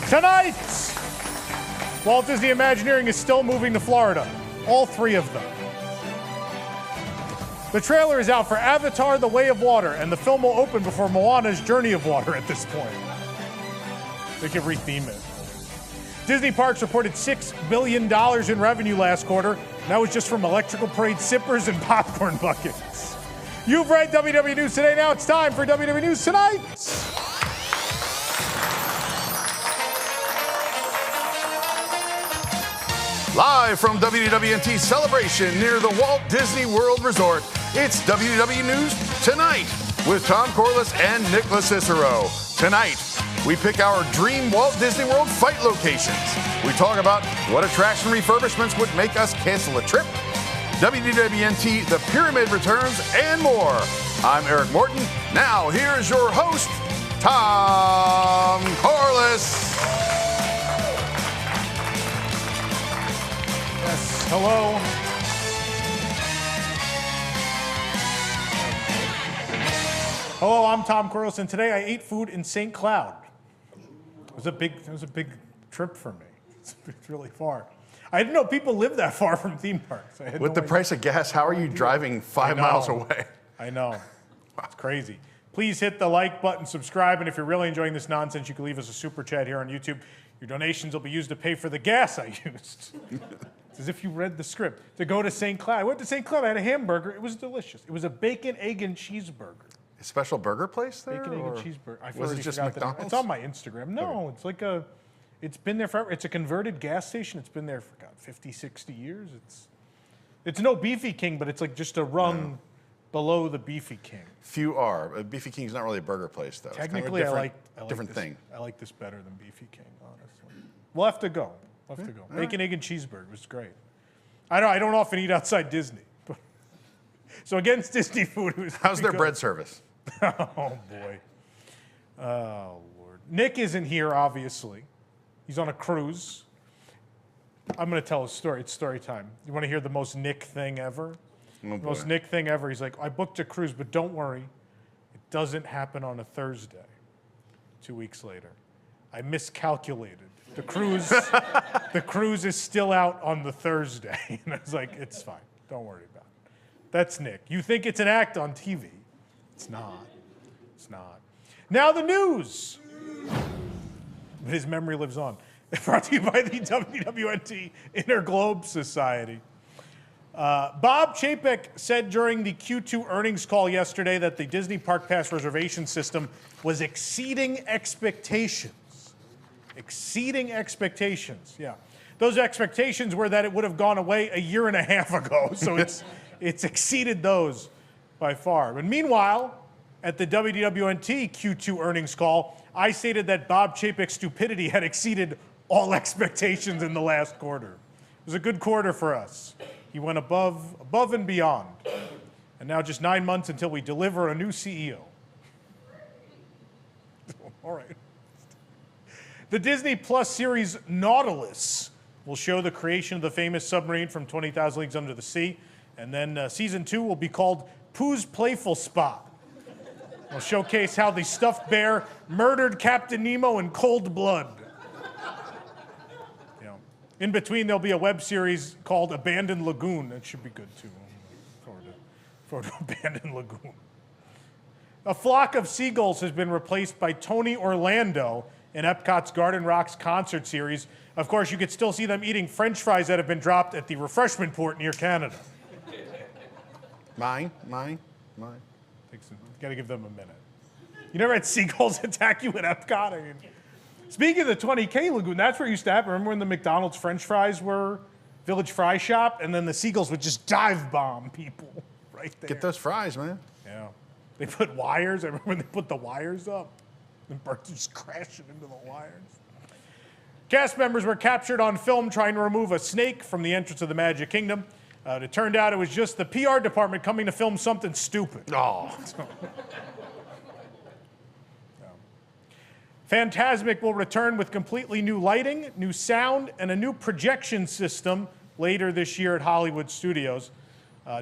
Tonight, Walt Disney Imagineering is still moving to Florida. All three of them. The trailer is out for Avatar: The Way of Water, and the film will open before Moana's Journey of Water at this point. They could retheme it. Disney Parks reported $6 billion in revenue last quarter. And that was just from electrical parade sippers and popcorn buckets. You've read WDW News Today. Now it's time for WDW News Tonight. Live from WDWNT Celebration near the Walt Disney World Resort, it's WDW News Tonight with Tom Corless and Nick LoCicero. Tonight, we pick our dream Walt Disney World fight locations. We talk about what attraction refurbishments would make us cancel a trip. WDWNT, the Pyramid returns, and more. I'm Eric Morton. Now, here's your host, Tom Corless. Yes, hello. Hello, I'm Tom Corless, and today I ate food in St. Cloud. It was a big trip for me. It's really far. I didn't know people live that far from theme parks. With the price of gas, how are you driving 5 miles away? I know. It's crazy. Please hit the like button, subscribe, and if you're really enjoying this nonsense, you can leave us a super chat here on YouTube. Your donations will be used to pay for the gas I used. It's as if you read the script. To go to St. Cloud. I went to St. Cloud. I had a hamburger. It was delicious. It was a bacon, egg, and cheeseburger. A special burger place there? Bacon, egg, and cheeseburger. Was it just McDonald's? It's on my Instagram. No, okay. It's been there forever. It's a converted gas station. It's been there for, 50, 60 years. It's no Beefy King, but it's like just a rung below the Beefy King. Few are. Beefy King's not really a burger place, though. Technically, it's kind of I like different this, thing. I like this better than Beefy King, honestly. We'll have to go. Bacon, egg, and cheeseburger was great. I don't often eat outside Disney. So against Disney food, it was How's their good. bread service? Oh, boy. Oh, Lord. Nick isn't here, obviously. He's on a cruise. I'm going to tell a story. It's story time. You want to hear the most Nick thing ever? Oh, the most Nick thing ever. He's like, I booked a cruise, but don't worry. It doesn't happen on a Thursday. 2 weeks later. I miscalculated. The cruise is still out on the Thursday. And I was like, it's fine. Don't worry about it. That's Nick. You think it's an act on TV. It's not. It's not. Now the news. But his memory lives on. Brought to you by the WDWNT Interglobe Society. Bob Chapek said during the Q2 earnings call yesterday that the Disney Park Pass reservation system was exceeding expectations. Exceeding expectations, yeah. Those expectations were that it would have gone away a year and a half ago, so it's exceeded those by far. But meanwhile, at the WDWNT Q2 earnings call, I stated that Bob Chapek's stupidity had exceeded all expectations in the last quarter. It was a good quarter for us. He went above and beyond. And now just 9 months until we deliver a new CEO. All right. The Disney Plus series Nautilus will show the creation of the famous submarine from 20,000 Leagues Under the Sea. And then season 2 will be called Pooh's Playful Spot. It'll showcase how the stuffed bear murdered Captain Nemo in cold blood. In between, there'll be a web series called Abandoned Lagoon. That should be good, too. Forward to Abandoned Lagoon. A flock of seagulls has been replaced by Tony Orlando in Epcot's Garden Rocks concert series. Of course, you could still see them eating French fries that have been dropped at the refreshment port near Canada. Mine. Got to give them a minute. You never had seagulls attack you at Epcot? I mean, speaking of the 20K Lagoon, that's where it used to happen. Remember when the McDonald's French fries were Village Fry Shop, and then the seagulls would just dive bomb people right there. Get those fries, man. Yeah. They put wires. I remember when they put the wires up. The birds just crashing into the wires. Cast members were captured on film trying to remove a snake from the entrance of the Magic Kingdom. It turned out it was just the PR department coming to film something stupid. Oh. Fantasmic will return with completely new lighting, new sound, and a new projection system later this year at Hollywood Studios.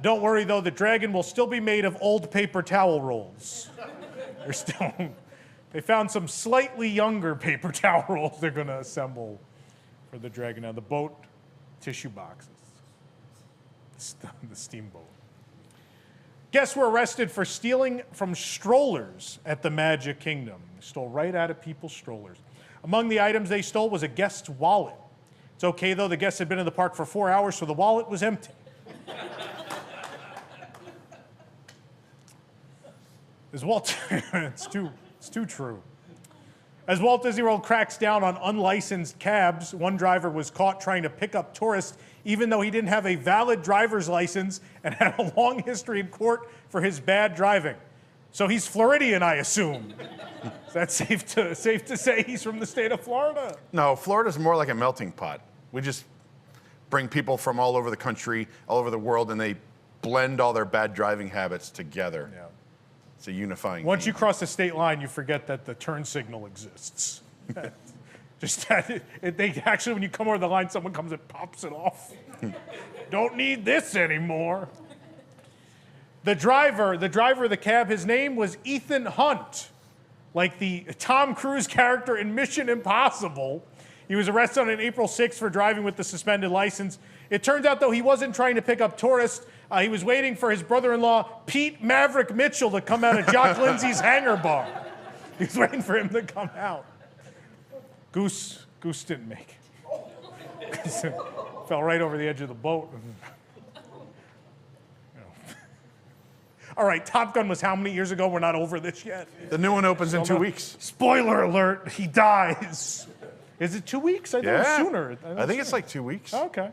Don't worry, though, the dragon will still be made of old paper towel rolls. They found some slightly younger paper towel rolls they're going to assemble for the Dragon. Now, the boat tissue boxes. The steamboat. Guests were arrested for stealing from strollers at the Magic Kingdom. They stole right out of people's strollers. Among the items they stole was a guest's wallet. It's okay, though. The guests had been in the park for 4 hours, so the wallet was empty. It's too true. As Walt Disney World cracks down on unlicensed cabs, one driver was caught trying to pick up tourists even though he didn't have a valid driver's license and had a long history in court for his bad driving. So he's Floridian, I assume. Is that safe to say he's from the state of Florida? No, Florida's more like a melting pot. We just bring people from all over the country, all over the world, and they blend all their bad driving habits together. Yeah. It's a unifying Once theme. you cross the state line, you forget that the turn signal exists. Just that they actually, when you come over the line, someone comes and pops it off. Don't need this anymore. The driver of the cab, his name was Ethan Hunt, like the Tom Cruise character in Mission Impossible. He was arrested on April 6th for driving with the suspended license. It turns out, though, he wasn't trying to pick up tourists. He was waiting for his brother-in-law, Pete Maverick Mitchell, to come out of Jock Lindsay's hangar bar. He was waiting for him to come out. Goose didn't make it. Fell right over the edge of the boat. All right, Top Gun was how many years ago? We're not over this yet. The new one opens in 2 weeks. Spoiler alert, he dies. Is it 2 weeks? I thought it was sooner. I think it's like 2 weeks. Okay.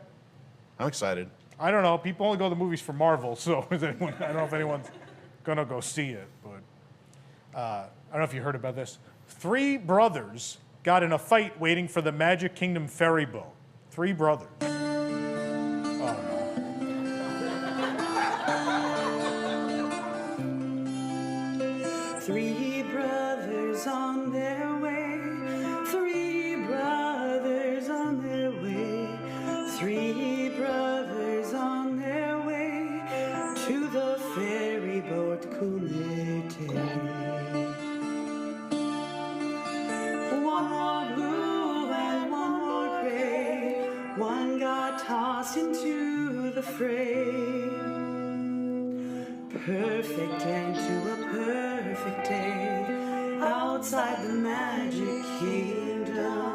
I'm excited. I don't know. People only go to the movies for Marvel, so I don't know if anyone's going to go see it. But I don't know if you heard about this. 3 brothers got in a fight waiting for the Magic Kingdom ferry boat. 3 brothers. Oh, no. 3 brothers on their way. 3 brothers on their way. 3 brothers on their way to the ferry boat Kumite. One more blue and one more gray. One got tossed into the fray. Perfect end to a perfect day outside the Magic Kingdom.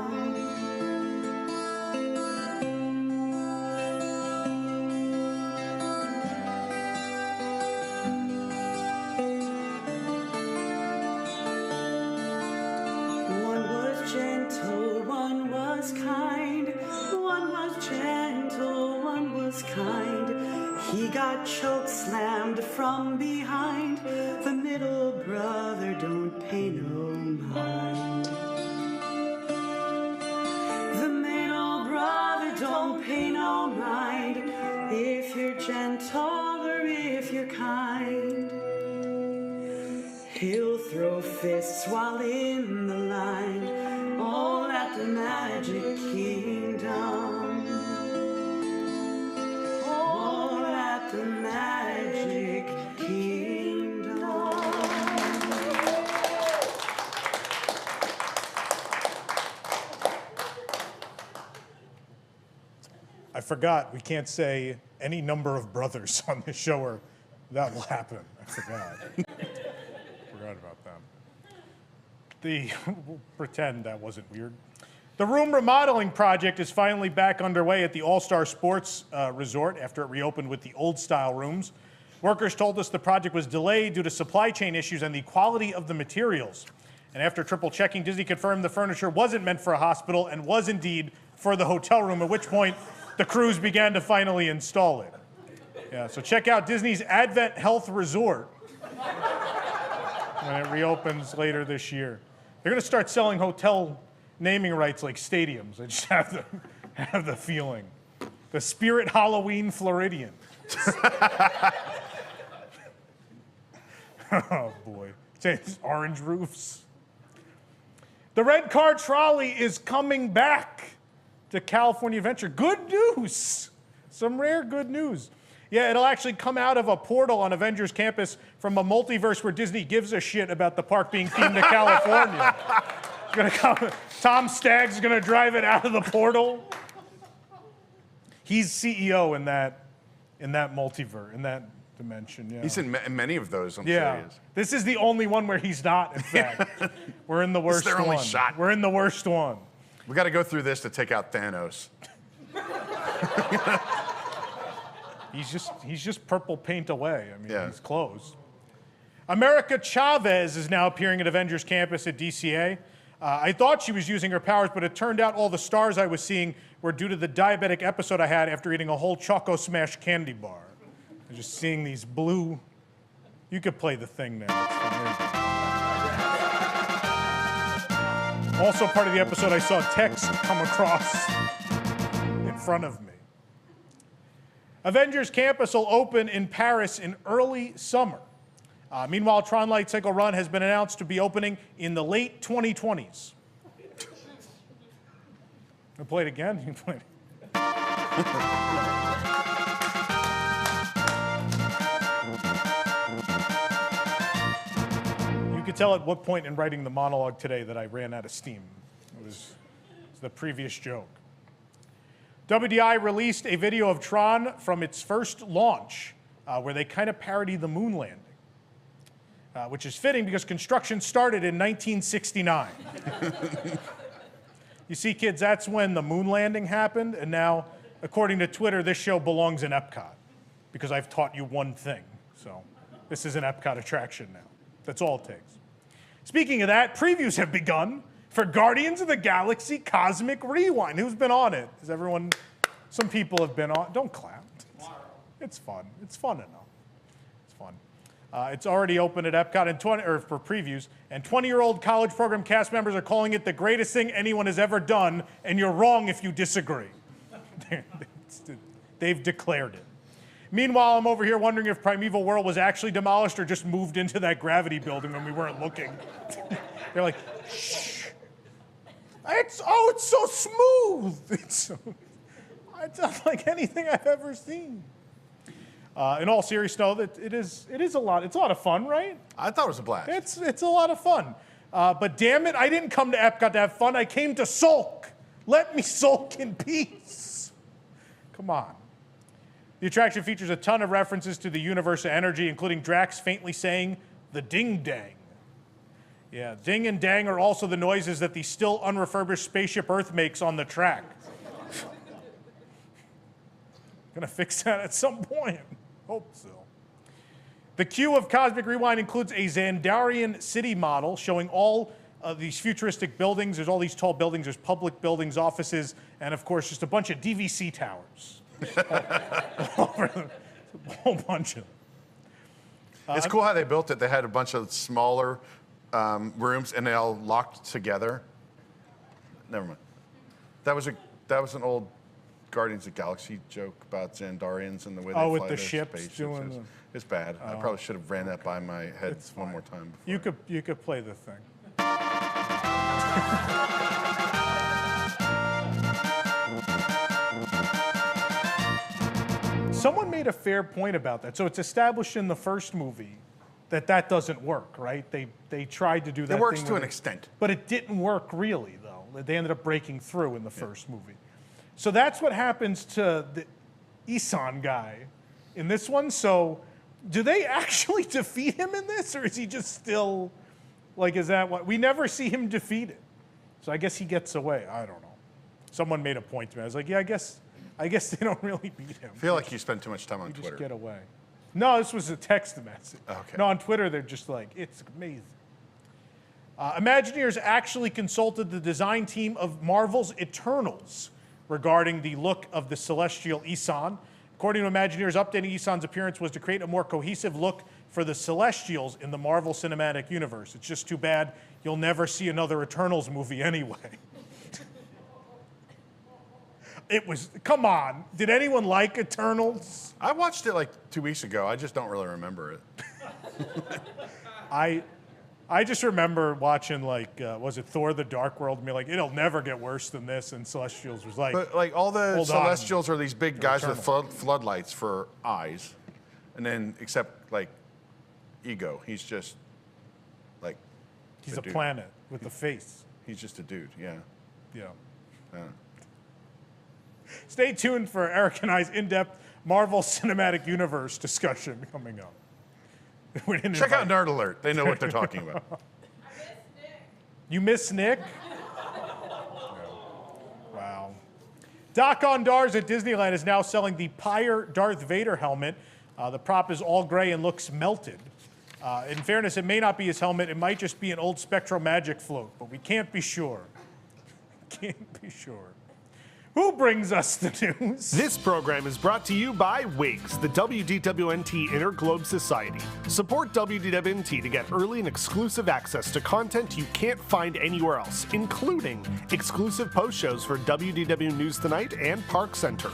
Gentle, one was kind. One was gentle, one was kind. He got choke slammed from behind. The middle brother don't pay no mind. The middle brother don't pay no mind. If you're gentle or if you're kind, he'll throw fists while in the line. All at the Magic Kingdom. All at the Magic Kingdom. I forgot. We can't say any number of brothers on this show or that will happen. I forgot. Forgot about them. We'll pretend that wasn't weird. The room remodeling project is finally back underway at the All-Star Sports Resort after it reopened with the old-style rooms. Workers told us the project was delayed due to supply chain issues and the quality of the materials. And after triple checking, Disney confirmed the furniture wasn't meant for a hospital and was indeed for the hotel room, at which point the crews began to finally install it. Yeah, so check out Disney's Advent Health Resort when it reopens later this year. They're going to start selling hotel naming rights like stadiums. I just have the feeling. The Spirit Halloween Floridian. Oh, boy. It's orange roofs. The red car trolley is coming back to California Adventure. Good news. Some rare good news. Yeah, it'll actually come out of a portal on Avengers Campus from a multiverse where Disney gives a shit about the park being themed to California. It's gonna come, Tom Stagg's gonna drive it out of the portal. He's CEO in that multiverse, in that dimension. Yeah. He's in many of those, I'm sure he is. This is the only one where he's not, in fact. We're in the worst This is their one. only shot. We're in the worst one. We got to go through this to take out Thanos. He's just purple paint away. I mean, Yeah. he's closed. America Chavez is now appearing at Avengers Campus at DCA. I thought she was using her powers, but it turned out all the stars I was seeing were due to the diabetic episode I had after eating a whole Choco Smash candy bar. I'm just seeing these blue. You could play the thing now. Also part of the episode, I saw text come across in front of me. Avengers Campus will open in Paris in early summer. Meanwhile, Tron Light Cycle Run has been announced to be opening in the late 2020s. I'll play it again? You can play it. You could tell at what point in writing the monologue today that I ran out of steam. It was the previous joke. WDI released a video of Tron from its first launch, where they kind of parody the moon landing, which is fitting because construction started in 1969. You see, kids, that's when the moon landing happened, and now, according to Twitter, this show belongs in Epcot, because I've taught you one thing. So this is an Epcot attraction now. That's all it takes. Speaking of that, previews have begun for Guardians of the Galaxy Cosmic Rewind. Who's been on it? Has everyone, some people have been on, don't clap. It's fun. It's fun enough. It's fun. It's already open at Epcot and for previews, and 20-year-old college program cast members are calling it the greatest thing anyone has ever done, and you're wrong if you disagree. They've declared it. Meanwhile, I'm over here wondering if Primeval World was actually demolished or just moved into that gravity building when we weren't looking. They're like, shh. It's so smooth. It's unlike anything I've ever seen. In all seriousness, though, it is a lot. It's a lot of fun, right? I thought it was a blast. It's a lot of fun. But damn it, I didn't come to Epcot to have fun. I came to sulk. Let me sulk in peace. Come on. The attraction features a ton of references to the universe of energy, including Drax faintly saying the ding-dang. Yeah, ding and dang are also the noises that the still unrefurbished spaceship Earth makes on the track. Gonna fix that at some point. Hope so. The queue of Cosmic Rewind includes a Xandarian city model showing all of these futuristic buildings. There's all these tall buildings. There's public buildings, offices, and of course, just a bunch of DVC towers. A whole bunch of them. It's cool how they built it. They had a bunch of smaller rooms, and they all locked together. Never mind. That was an old Guardians of the Galaxy joke about Xandarians and the way they fly with the their ships spaceships. doing It's bad. I probably should have ran that by my head one more time. Before. You could play the thing. Someone made a fair point about that. So it's established in the first movie that doesn't work, right? They tried to do that. It works thing to an extent. But it didn't work really, though. They ended up breaking through in the first movie. So that's what happens to the Isan guy in this one. So do they actually defeat him in this, or is he just still, like, is that what? We never see him defeated. So I guess he gets away. I don't know. Someone made a point to me. I was like, yeah, I guess they don't really beat him. I feel like you spend too much time on Twitter. Just get away. No, this was a text message. Okay. No, on Twitter, they're just like, it's amazing. Imagineers actually consulted the design team of Marvel's Eternals regarding the look of the celestial Isan. According to Imagineers, updating Isan's appearance was to create a more cohesive look for the Celestials in the Marvel Cinematic Universe. It's just too bad you'll never see another Eternals movie anyway. Come on, did anyone like Eternals? I watched it like 2 weeks ago. I just don't really remember it. I just remember watching, like, was it Thor: The Dark World? And be like, it'll never get worse than this. And Celestials was like, But like all the hold on. Celestials are these big guys with eternal. floodlights for eyes, and then except like Ego, he's just like he's a planet with a face. He's just a dude. Yeah. Yeah. Stay tuned for Eric and I's in-depth Marvel Cinematic Universe discussion coming up. Check out Nerd Alert. They know what they're talking about. I miss Nick. You miss Nick? Wow. Doc on Dars at Disneyland is now selling the Pyre Darth Vader helmet. The prop is all gray and looks melted. In fairness, it may not be his helmet. It might just be an old Spectro Magic float, but we can't be sure. Can't be sure. Who brings us the news? This program is brought to you by WIGS, the WDWNT Interglobe Society. Support WDWNT to get early and exclusive access to content you can't find anywhere else, including exclusive post shows for WDW News Tonight and Park Center,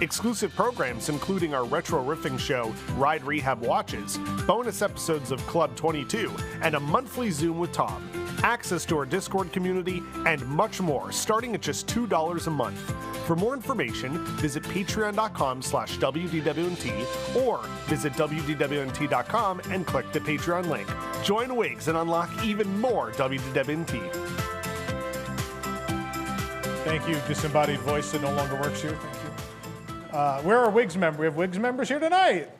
exclusive programs including our retro riffing show, Ride Rehab Watches, bonus episodes of Club 22, and a monthly Zoom with Tom, access to our Discord community, and much more, starting at just $2 a month. For more information, visit patreon.com/WDWNT or visit WDWNT.com and click the Patreon link. Join WIGS and unlock even more WDWNT. Thank you, disembodied voice that no longer works here. Thank you. Where are WIGS members? We have WIGS members here tonight.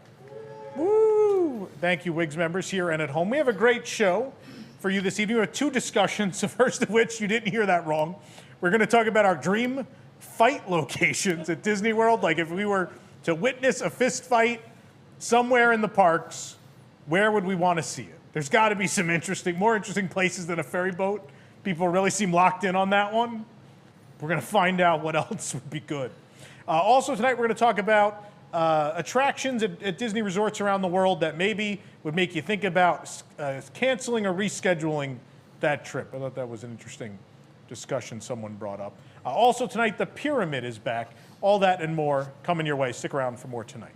Woo! Thank you, WIGS members here and at home. We have a great show for you this evening. We have two discussions, the first of which, you didn't hear that wrong. We're going to talk about our dream fight locations at Disney World. Like if we were to witness a fist fight somewhere in the parks, where would we want to see it? There's got to be some more interesting places than a ferry boat. People really seem locked in on that one. We're going to find out what else would be good. Also tonight we're going to talk about attractions at Disney resorts around the world that maybe would make you think about canceling or rescheduling that trip. I thought that was an interesting discussion someone brought up. Also tonight, the Pyramid is back. All that and more coming your way. Stick around for more tonight.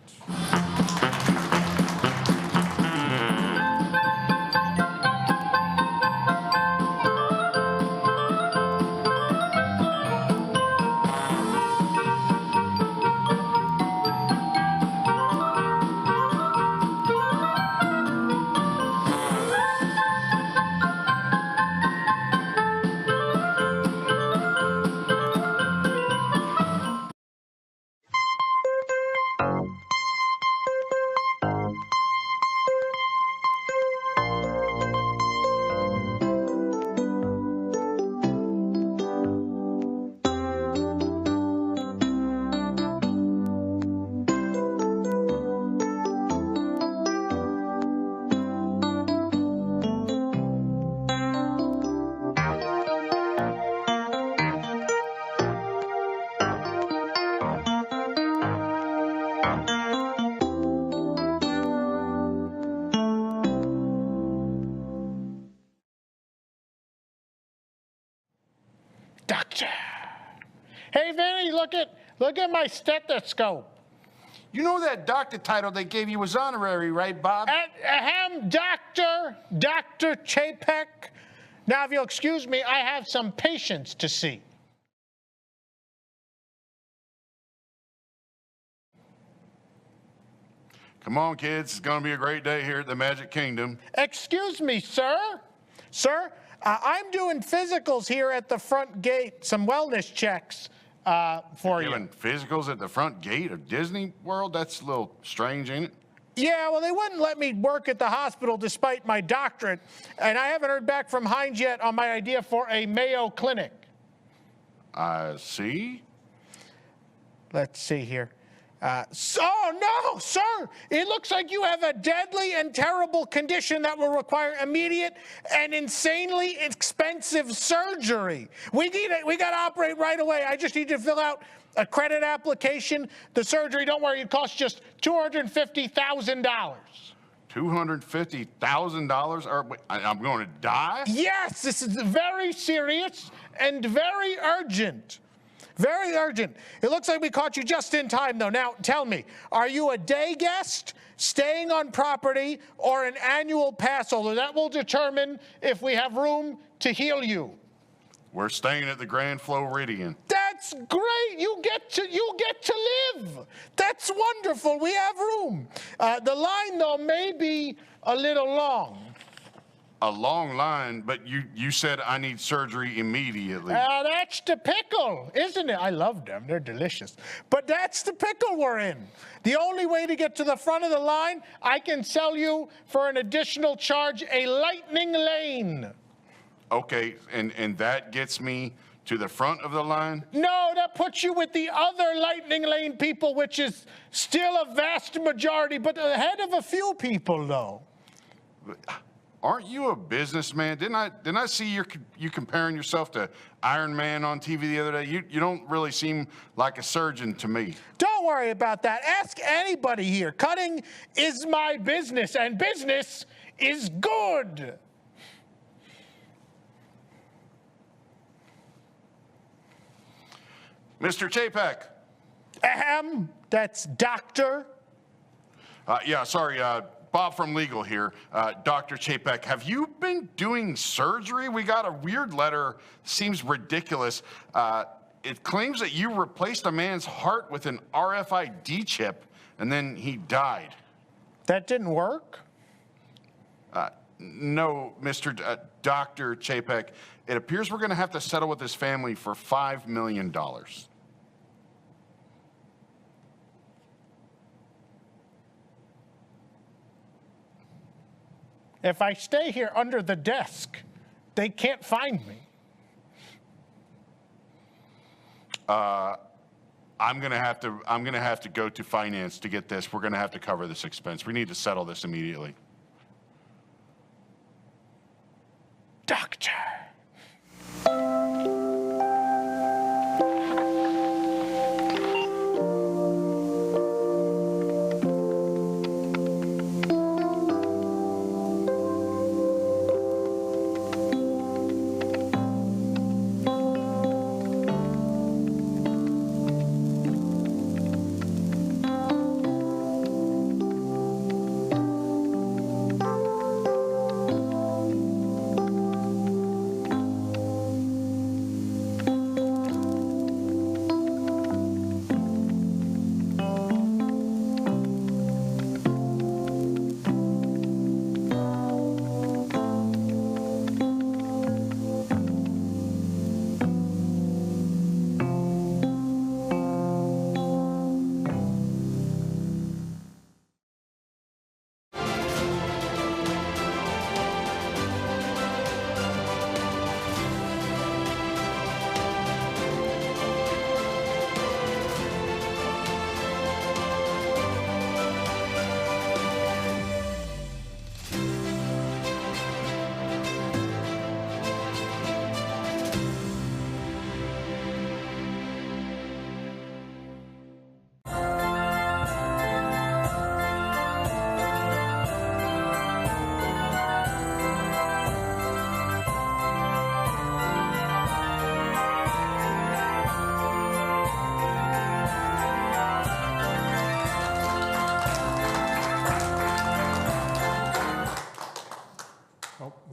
Doctor. Hey, Vinny, look at my stethoscope. You know that doctor title they gave you was honorary, right, Bob? Ahem, Dr. Chapek. Now, if you'll excuse me, I have some patients to see. Come on, kids. It's going to be a great day here at the Magic Kingdom. Excuse me, sir. Sir, I'm doing physicals here at the front gate, some wellness checks for you. Doing physicals at the front gate of Disney World? That's a little strange, ain't it? Yeah, well, they wouldn't let me work at the hospital despite my doctorate, and I haven't heard back from Hines yet on my idea for a Mayo Clinic. I see. Let's see here. Oh, no, sir. It looks like you have a deadly and terrible condition that will require immediate and insanely expensive surgery. We got to operate right away. I just need you to fill out a credit application. The surgery, don't worry, it costs just $250,000. $250,000? I'm going to die? Yes, this is very serious and very urgent. Very urgent. It looks like we caught you just in time, though. Now, tell me, are you a day guest, staying on property, or an annual pass holder? That will determine if we have room to heal you. We're staying at the Grand Floridian. That's great. You get to live. That's wonderful. We have room. The line, though, may be a little long. A long line, but you said I need surgery immediately. That's the pickle, isn't it? I love them. They're delicious. But that's the pickle we're in. The only way to get to the front of the line, I can sell you for an additional charge a lightning lane. Okay, and that gets me to the front of the line? No, that puts you with the other lightning lane people, which is still a vast majority, but ahead of a few people, though. Aren't you a businessman? Didn't I see you comparing yourself to Iron Man on TV the other day? You don't really seem like a surgeon to me. Don't worry about that. Ask anybody here. Cutting is my business, and business is good. Mr. Chapek. That's doctor. Yeah, sorry, Bob from legal here. Dr. Chapek, have you been doing surgery? We got a weird letter, seems ridiculous. It claims that you replaced a man's heart with an RFID chip, and then he died. That didn't work? No, Mr. Dr. Chapek, it appears we're gonna have to settle with his family for $5 million. If I stay here under the desk, they can't find me. I'm gonna have to go to finance to get this. We're gonna have to cover this expense. We need to settle this immediately. Doctor.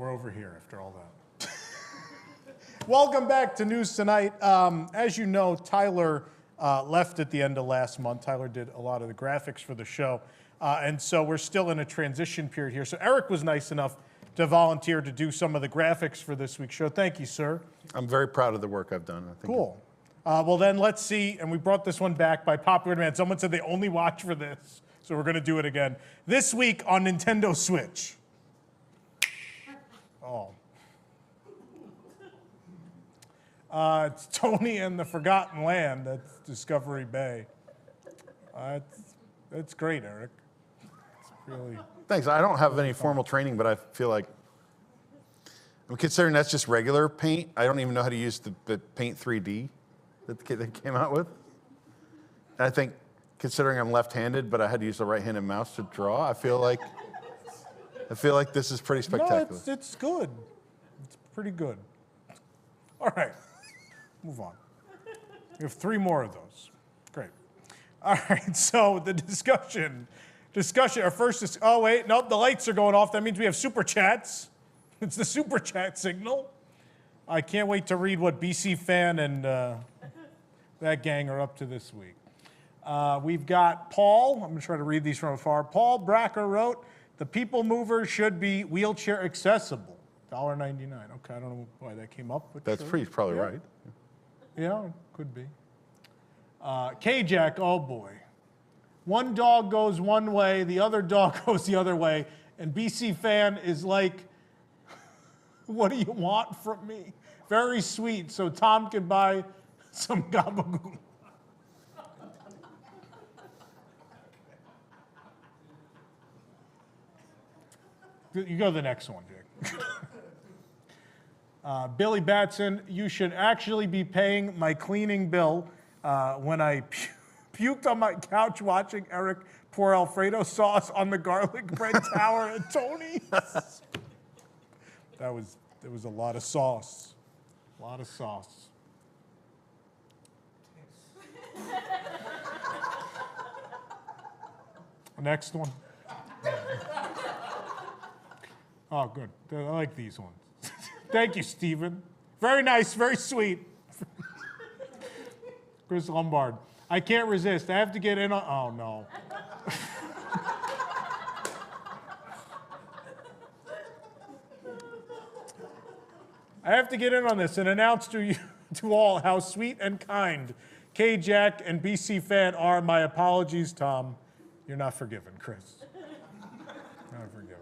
Over here after all that. Welcome back to News Tonight. As you know, Tyler left at the end of last month. Tyler did a lot of the graphics for the show. And so we're still in a transition period here. So Eric was nice enough to volunteer to do some of the graphics for this week's show. Thank you, sir. I'm very proud of the work I've done. I think cool. Well, then let's see. And we brought this one back by popular demand. Someone said they only watch for this. So we're going to do it again. This week on Nintendo Switch. Oh. It's Tony and the Forgotten Land. That's Discovery Bay. That's great, Eric. It's really... Thanks. I don't have any formal training, but I feel like, I'm considering that's just regular paint. I don't even know how to use the Paint 3D that they came out with. And I think, considering I'm left-handed, but I had to use the right-handed mouse to draw, I feel like this is pretty spectacular. No, it's good. It's pretty good. All right, move on. We have 3 more of those. Great. All right, so the discussion, our first is, oh wait, nope, the lights are going off. That means we have super chats. It's the super chat signal. I can't wait to read what BC Fan and that gang are up to this week. We've got Paul. I'm going to try to read these from afar. Paul Bracker wrote, the People Mover should be wheelchair accessible. $1.99. Okay, I don't know why that came up. But That's sure. probably Yeah. right. Yeah, could be. K-Jack, oh boy. One dog goes one way, the other dog goes the other way, and BC Fan is like, what do you want from me? Very sweet, so Tom can buy some gabagool. You go to the next one, Dick. Billy Batson, you should actually be paying my cleaning bill when I puked on my couch watching Eric pour Alfredo sauce on the garlic bread tower at Tony's. There was a lot of sauce. A lot of sauce. Next one. Oh, good. I like these ones. Thank you, Stephen. Very nice, very sweet. Chris Lombard. I can't resist. I have to get in on. Oh, no. I have to get in on this and announce to you, to all, how sweet and kind K-Jack and BC Fan are. My apologies, Tom. You're not forgiven, Chris. Not forgiven.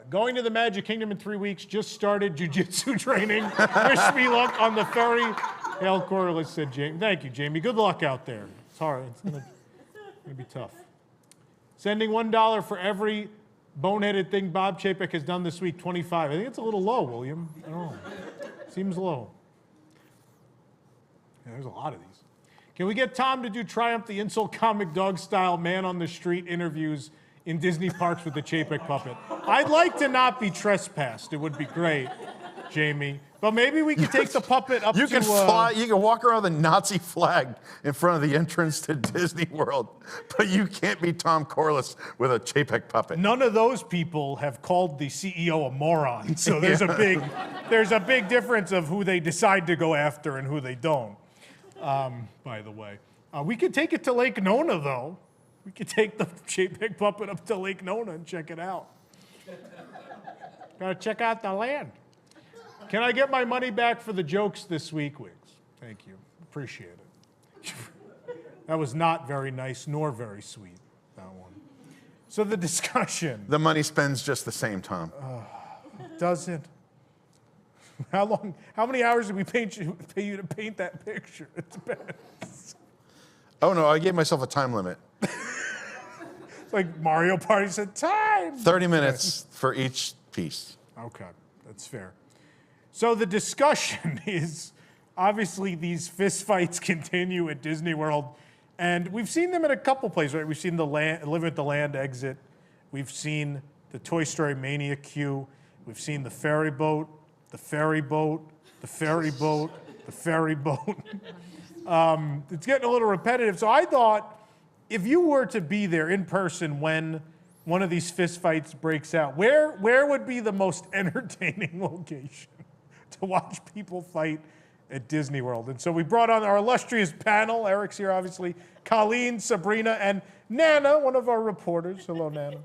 Going to the Magic Kingdom in 3 weeks. Just started jiu-jitsu training. Wish me luck on the ferry. Hail Corless, said Jamie. Thank you, Jamie. Good luck out there. It's hard. It's gonna be tough. Sending $1 for every boneheaded thing Bob Chapek has done this week. 25. I think it's a little low, William. I don't know. Seems low. Yeah, there's a lot of these. Can we get Tom to do Triumph the Insult Comic Dog style man on the street interviews in Disney parks with the Chapek puppet? I'd like to not be trespassed. It would be great, Jamie. But maybe we could take the puppet up You to... can fly. You can walk around with a Nazi flag in front of the entrance to Disney World, but you can't be Tom Corless with a Chapek puppet. None of those people have called the CEO a moron. So there's a big difference of who they decide to go after and who they don't. By the way, we could take it to Lake Nona, though. We could take the Chapek puppet up to Lake Nona and check it out. Gotta check out the land. Can I get my money back for the jokes this week, Wiggs? Thank you. Appreciate it. That was not very nice nor very sweet, that one. So the discussion. The money spends just the same, Tom. Does it? How many hours did we pay you to paint that picture? It's bad. Oh, no, I gave myself a time limit. It's like Mario Party said, time! 30 minutes for each piece. Okay, that's fair. So the discussion is, obviously these fistfights continue at Disney World, and we've seen them in a couple places, right? We've seen the Live at the Land exit. We've seen the Toy Story Mania queue. We've seen the ferry boat, the ferry boat, the ferry boat, the ferry boat. It's getting a little repetitive. So I thought, if you were to be there in person when one of these fistfights breaks out, where would be the most entertaining location to watch people fight at Disney World? And so we brought on our illustrious panel. Eric's here, obviously. Colleen, Sabrina, and Nana, one of our reporters. Hello, Nana.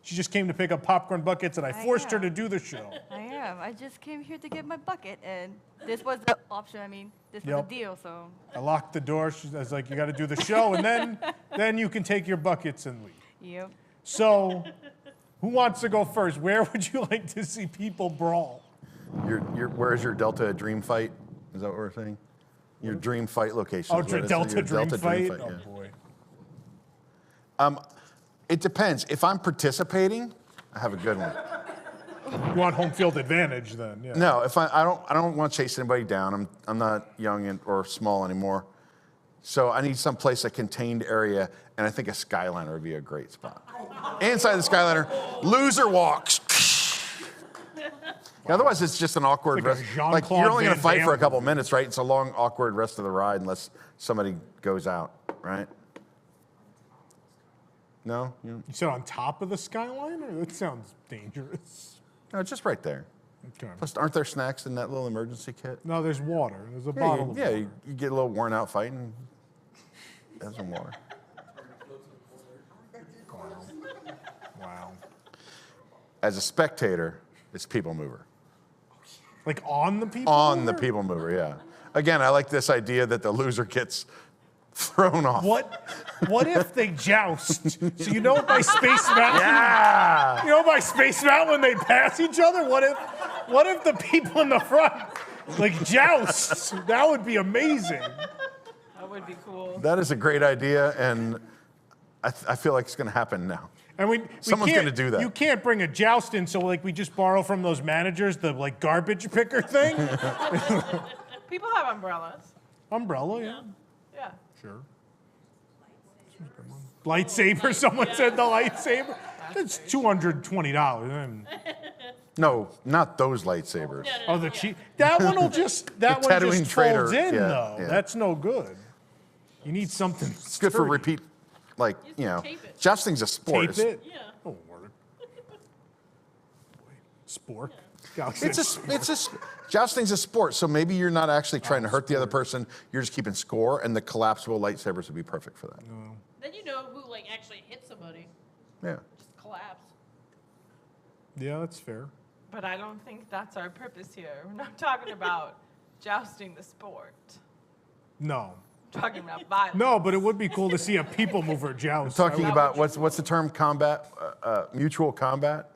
She just came to pick up popcorn buckets, and I forced her to do the show. I am. I just came here to get my bucket, and this was the option. I mean, this was the deal, so. I locked the door. I was like, you got to do the show, and then you can take your buckets and leave. Yep. So, who wants to go first? Where would you like to see people brawl? Where's your Delta Dream Fight? Is that what we're saying? Your dream fight location. Oh, Delta Dream Fight? Oh, yeah. boy. It depends. If I'm participating, I have a good one. You want home field advantage then? Yeah. No, if I don't want to chase anybody down. I'm not young or small anymore. So I need some place, a contained area, and I think a Skyliner would be a great spot. Inside the Skyliner, loser walks. Otherwise, it's just an awkward It's like a rest. Jean-Claude Like you're only going Van to fight for a Damme couple movie. minutes, right? It's a long, awkward rest of the ride unless somebody goes out, right? No, You said on top of the skyline? That sounds dangerous. no, it's just right there. Okay. Plus, aren't there snacks in that little emergency kit? No, there's water. There's a Yeah, bottle of water. you get a little worn out fighting. Have some water. Wow. As a spectator, it's people mover. Like on the people? On the mover? people mover, yeah. Again, I like this idea that the loser gets thrown off. What if they joust? So you know by Space Mountain? Yeah. You know by Space Mountain when they pass each other? What if the people in the front like joust? That would be amazing. That would be cool. That is a great idea, and I feel like it's going to happen now. And we Someone's can't- gonna do that. You can't bring a joust in, so like we just borrow from those managers the like garbage picker thing. People have umbrellas. Umbrella, yeah. Yeah. Sure. Lightsaber, someone said the lightsaber. That's $220. No, not those lightsabers. Oh, the cheap. That one will just, that The one Tatooine just trader, folds in, yeah, though. yeah. That's no good. You need something It's good for sturdy. repeat, like, you know, tape it. jousting's a sport. Tape it? Yeah. Oh, word. Spork. Jousting's a sport, so maybe you're not actually trying to hurt the other person. You're just keeping score, and the collapsible lightsabers would be perfect for that. Then you know who like actually hit somebody. Yeah. Just collapse. Yeah, that's fair. But I don't think that's our purpose here. We're not talking about jousting the sport. No. We're talking about violence. No, but it would be cool to see a people mover joust. Talking about what's the term? Combat, mutual combat.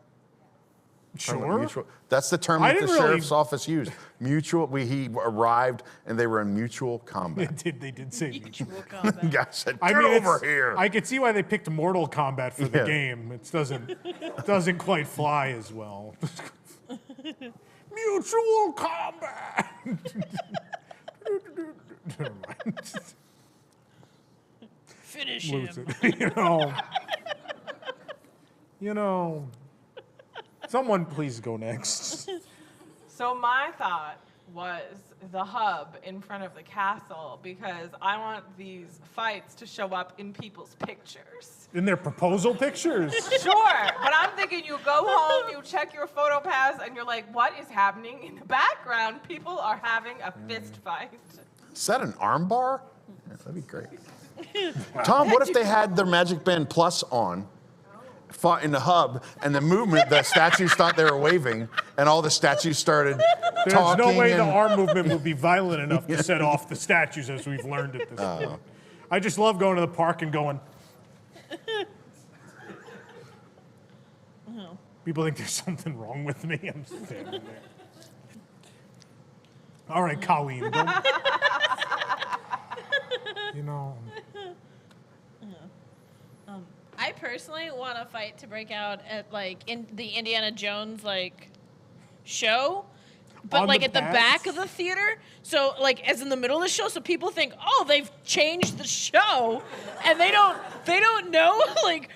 Sure. Mutual. That's the term I that the didn't really- sheriff's office used. Mutual. He arrived and they were in mutual combat. They did say mutual. Mutual combat. Guy said, I "Get mean, over it's- here." I could see why they picked Mortal Kombat for the Yeah. game. It doesn't quite fly as well. Mutual combat. Never mind. Finish Lose him. it. You know. Someone please go next. So my thought was the hub in front of the castle because I want these fights to show up in people's pictures. In their proposal pictures. Sure, but I'm thinking you go home, you check your photo pass, and you're like, what is happening in the background? People are having a fist fight. Is that an arm bar? Yeah, that'd be great. Tom, what if they had their Magic Band Plus on, fought in the hub, and the movement, the statues thought they were waving, and all the statues started There's talking? no way the and- arm movement would be violent enough to set off the statues as we've learned at this point. I just love going to the park and going. People think there's something wrong with me. I'm standing there. All right, Colleen. Don't, you know. I personally want a fight to break out at like in the Indiana Jones like show, but On like the at the pads? back of the theater. So like as in the middle of the show, so people think, oh, they've changed the show, and they don't know like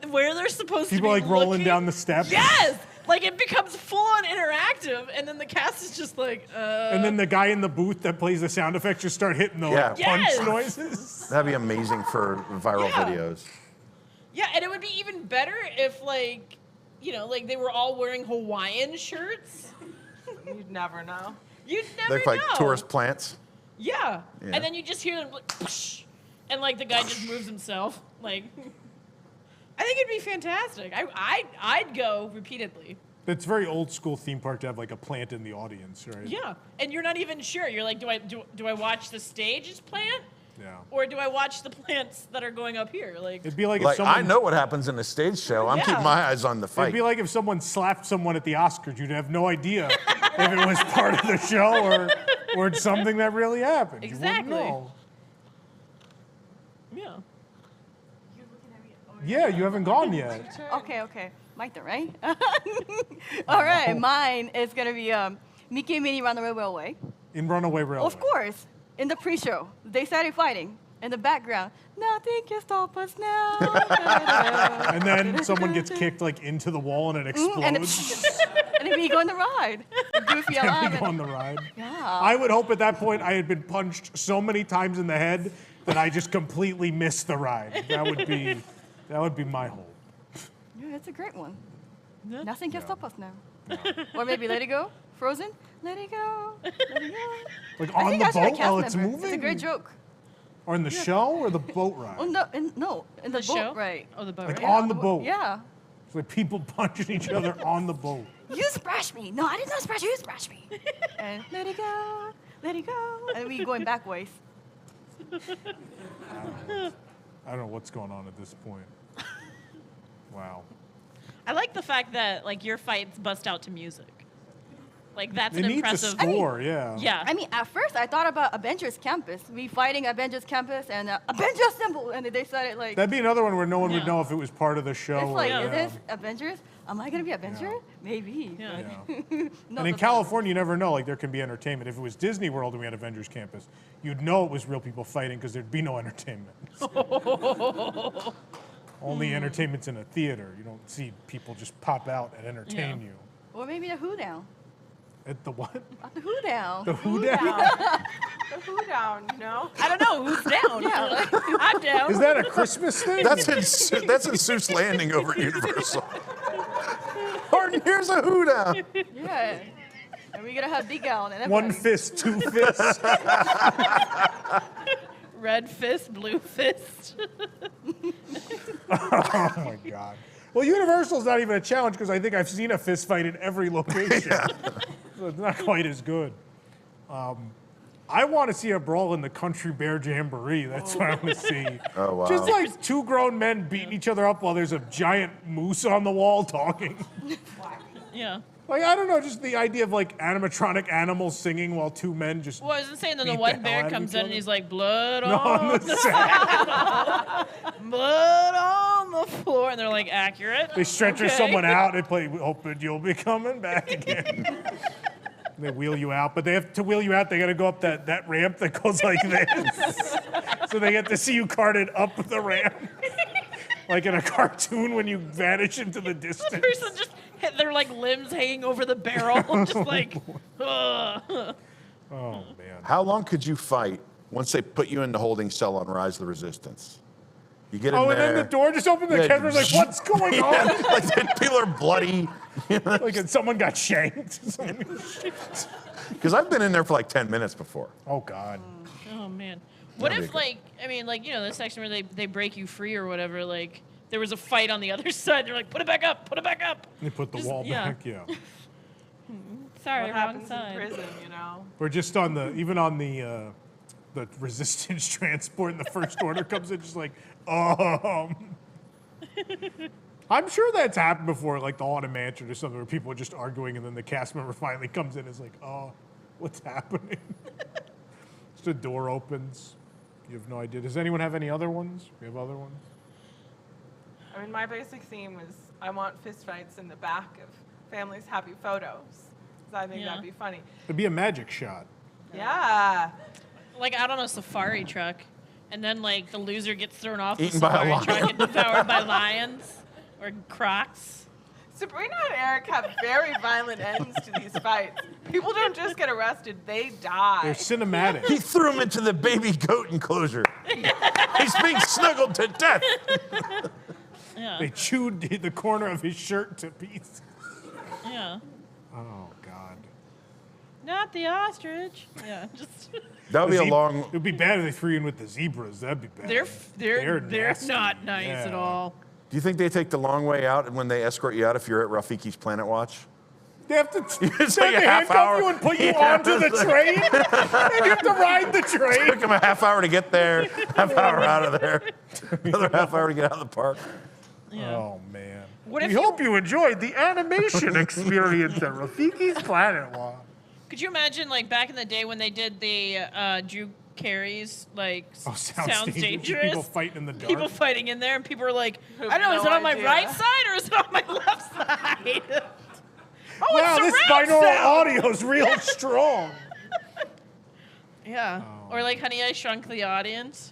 where they're supposed People to be like rolling looking. down the steps. Yes, like it becomes full on interactive, and then the cast is just like, And then the guy in the booth that plays the sound effects just start hitting the Yeah. like, punch Yes. noises. That'd be amazing for viral Yeah. videos. Yeah, and it would be even better if, like, you know, like they were all wearing Hawaiian shirts. You'd never know. You'd never They're like know. tourist plants. Yeah. Yeah. And then you just hear them, like, psh, and like the guy just moves himself. Like, I think it'd be fantastic. I'd go repeatedly. It's very old school theme park to have like a plant in the audience, right? Yeah, and you're not even sure. You're like, do I watch the stage's plant, Yeah. or do I watch the plants that are going up here? Like, It'd be like, if Like, someone. I know what happens in a stage show. I'm Yeah. keeping my eyes on the It'd fight. be like if someone slapped someone at the Oscars. You'd have no idea if it was part of the show or it's something that really happened. You Exactly. wouldn't know. yeah. Yeah, you haven't gone yet. Okay. My turn, right? All right, mine is gonna be Mickey and Minnie Runaway Railway. In Runaway Railway. Of course, in the pre-show, they started fighting. In the background, nothing can stop us now. And then someone gets kicked like into the wall and it explodes. And then we go on the ride. The goofy And we alive. go on the ride. Yeah. I would hope at that point I had been punched so many times in the head that I just completely missed the ride. That would be my hope. Yeah, it's a great one. Nothing can stop us now. Or maybe Let It Go, Frozen. Let it go, let it go. Like I on think the that's what a boat cast while it's member. moving? It's a great joke. Or in the show or the boat ride? Oh no, in the boat, show? right? Oh, the boat. Like Right? on the boat. Yeah. It's like people punching each other on the boat. You splashed me. No, I did not splash you. You splashed me. And let it go, let it go. And we going back ways. I don't know what's going on at this point. Wow. I like the fact that like your fights bust out to music. Like that's They an need the impressive. score, yeah. Yeah. I mean, at first I thought about Avengers Campus. We fighting Avengers Campus and Avengers Assemble. And they started like. That'd be another one where no one would Yeah. know if it was part of the show. It's like, or, is this Avengers? Am I gonna be Avenger? Yeah. Maybe. Yeah. No, And in no, California, you never know. Like, there can be entertainment. If it was Disney World and we had Avengers Campus, you'd know it was real people fighting because there'd be no entertainment. Only entertainment's in a theater. You don't see people just pop out and entertain you. Or maybe a Who Down. At the what? At the Who Down. The Who Down. Down? The who down, you know? I don't know who's down. Yeah. I'm down. Is that a Christmas thing? That's in Seuss Landing over at Universal. Horton, here's a Who Down. Yeah. And we're gonna have Big Gown and One everybody. fist, two fists. Red fist, blue fist. Oh my God. Well, Universal's not even a challenge because I think I've seen a fist fight in every location. So it's not quite as good. I want to see a brawl in the Country Bear Jamboree. That's what I want to see. Oh, wow. Just like two grown men beating each other up while there's a giant moose on the wall talking. Yeah. Like, I don't know, just the idea of like animatronic animals singing while two men just. Well, I was saying that the beat one hell bear out of comes each in other. and he's like, blood on on the sand. blood on the floor, and they're like accurate. They stretcher Okay. someone out and play, hoping you'll be coming back again. They wheel you out, but they have to wheel you out. They got to go up that ramp that goes like this. So they get to see you carted up the ramp. Like in a cartoon when you vanish into the The distance. person just hit their like limbs hanging over the barrel, just like. Ugh. Oh, man. How long could you fight once they put you in the holding cell on Rise of the Resistance? You get in Oh, there. and then the door just opened. The Yeah, camera's like, what's going on? like people are bloody. Like someone got shanked. Because I've been in there for like 10 minutes before. Oh, God. Oh man. What That'd if be good. like I mean like you know the section where they break you free or whatever like there was a fight on the other side they're like put it back up They put the Just- wall yeah. back, yeah. sorry What wrong happens side in prison, you know? We're just on even on the resistance transport and the first order comes in just like, I'm sure that's happened before, like the Haunted Mansion or something, where people are just arguing and then the cast member finally comes in and is like, oh, what's happening? Just the door opens. You have no idea. Does anyone have any other ones? We have other ones? I mean, my basic theme is I want fistfights in the back of families' happy photos. 'Cause I think Yeah. that'd be funny. It'd be a magic shot. Yeah. like out on a safari truck and then like the loser gets thrown off Eaten the by a safari truck lion. and devoured by lions or crocs. Sabrina and Eric have very violent ends to these fights. People don't just get arrested, they die. They're cinematic. He threw him into the baby goat enclosure. He's being snuggled to death. Yeah. They chewed the corner of his shirt to pieces. Yeah. Oh, God. Not the ostrich. Yeah, just That would be a It long. would be bad if they threw you in with the zebras. That'd be bad. they're nasty. not nice at Yeah. all. Do you think they take the long way out when they escort you out if you're at Rafiki's Planet Watch? They have to, It's they like have a to half handcuff hour. you and put you Yeah, onto the it's like- train. And you have to ride the train. Took him a half hour to get there, half hour out of there, another half hour to get out of the park. Yeah. Oh, man. What we if you- hope you enjoyed the animation experience at Rafiki's Planet Watch. Could you imagine, like, back in the day when they did the Drew Carey's, like, sounds dangerous? People fighting in the dark. People fighting in there, and people are like, Who I don't know, have is no it on my idea. right side or is it on my left side? Oh, wow, it's this surround binaural sound! audio is real strong. Yeah. Oh. Or like Honey, I Shrunk the Audience.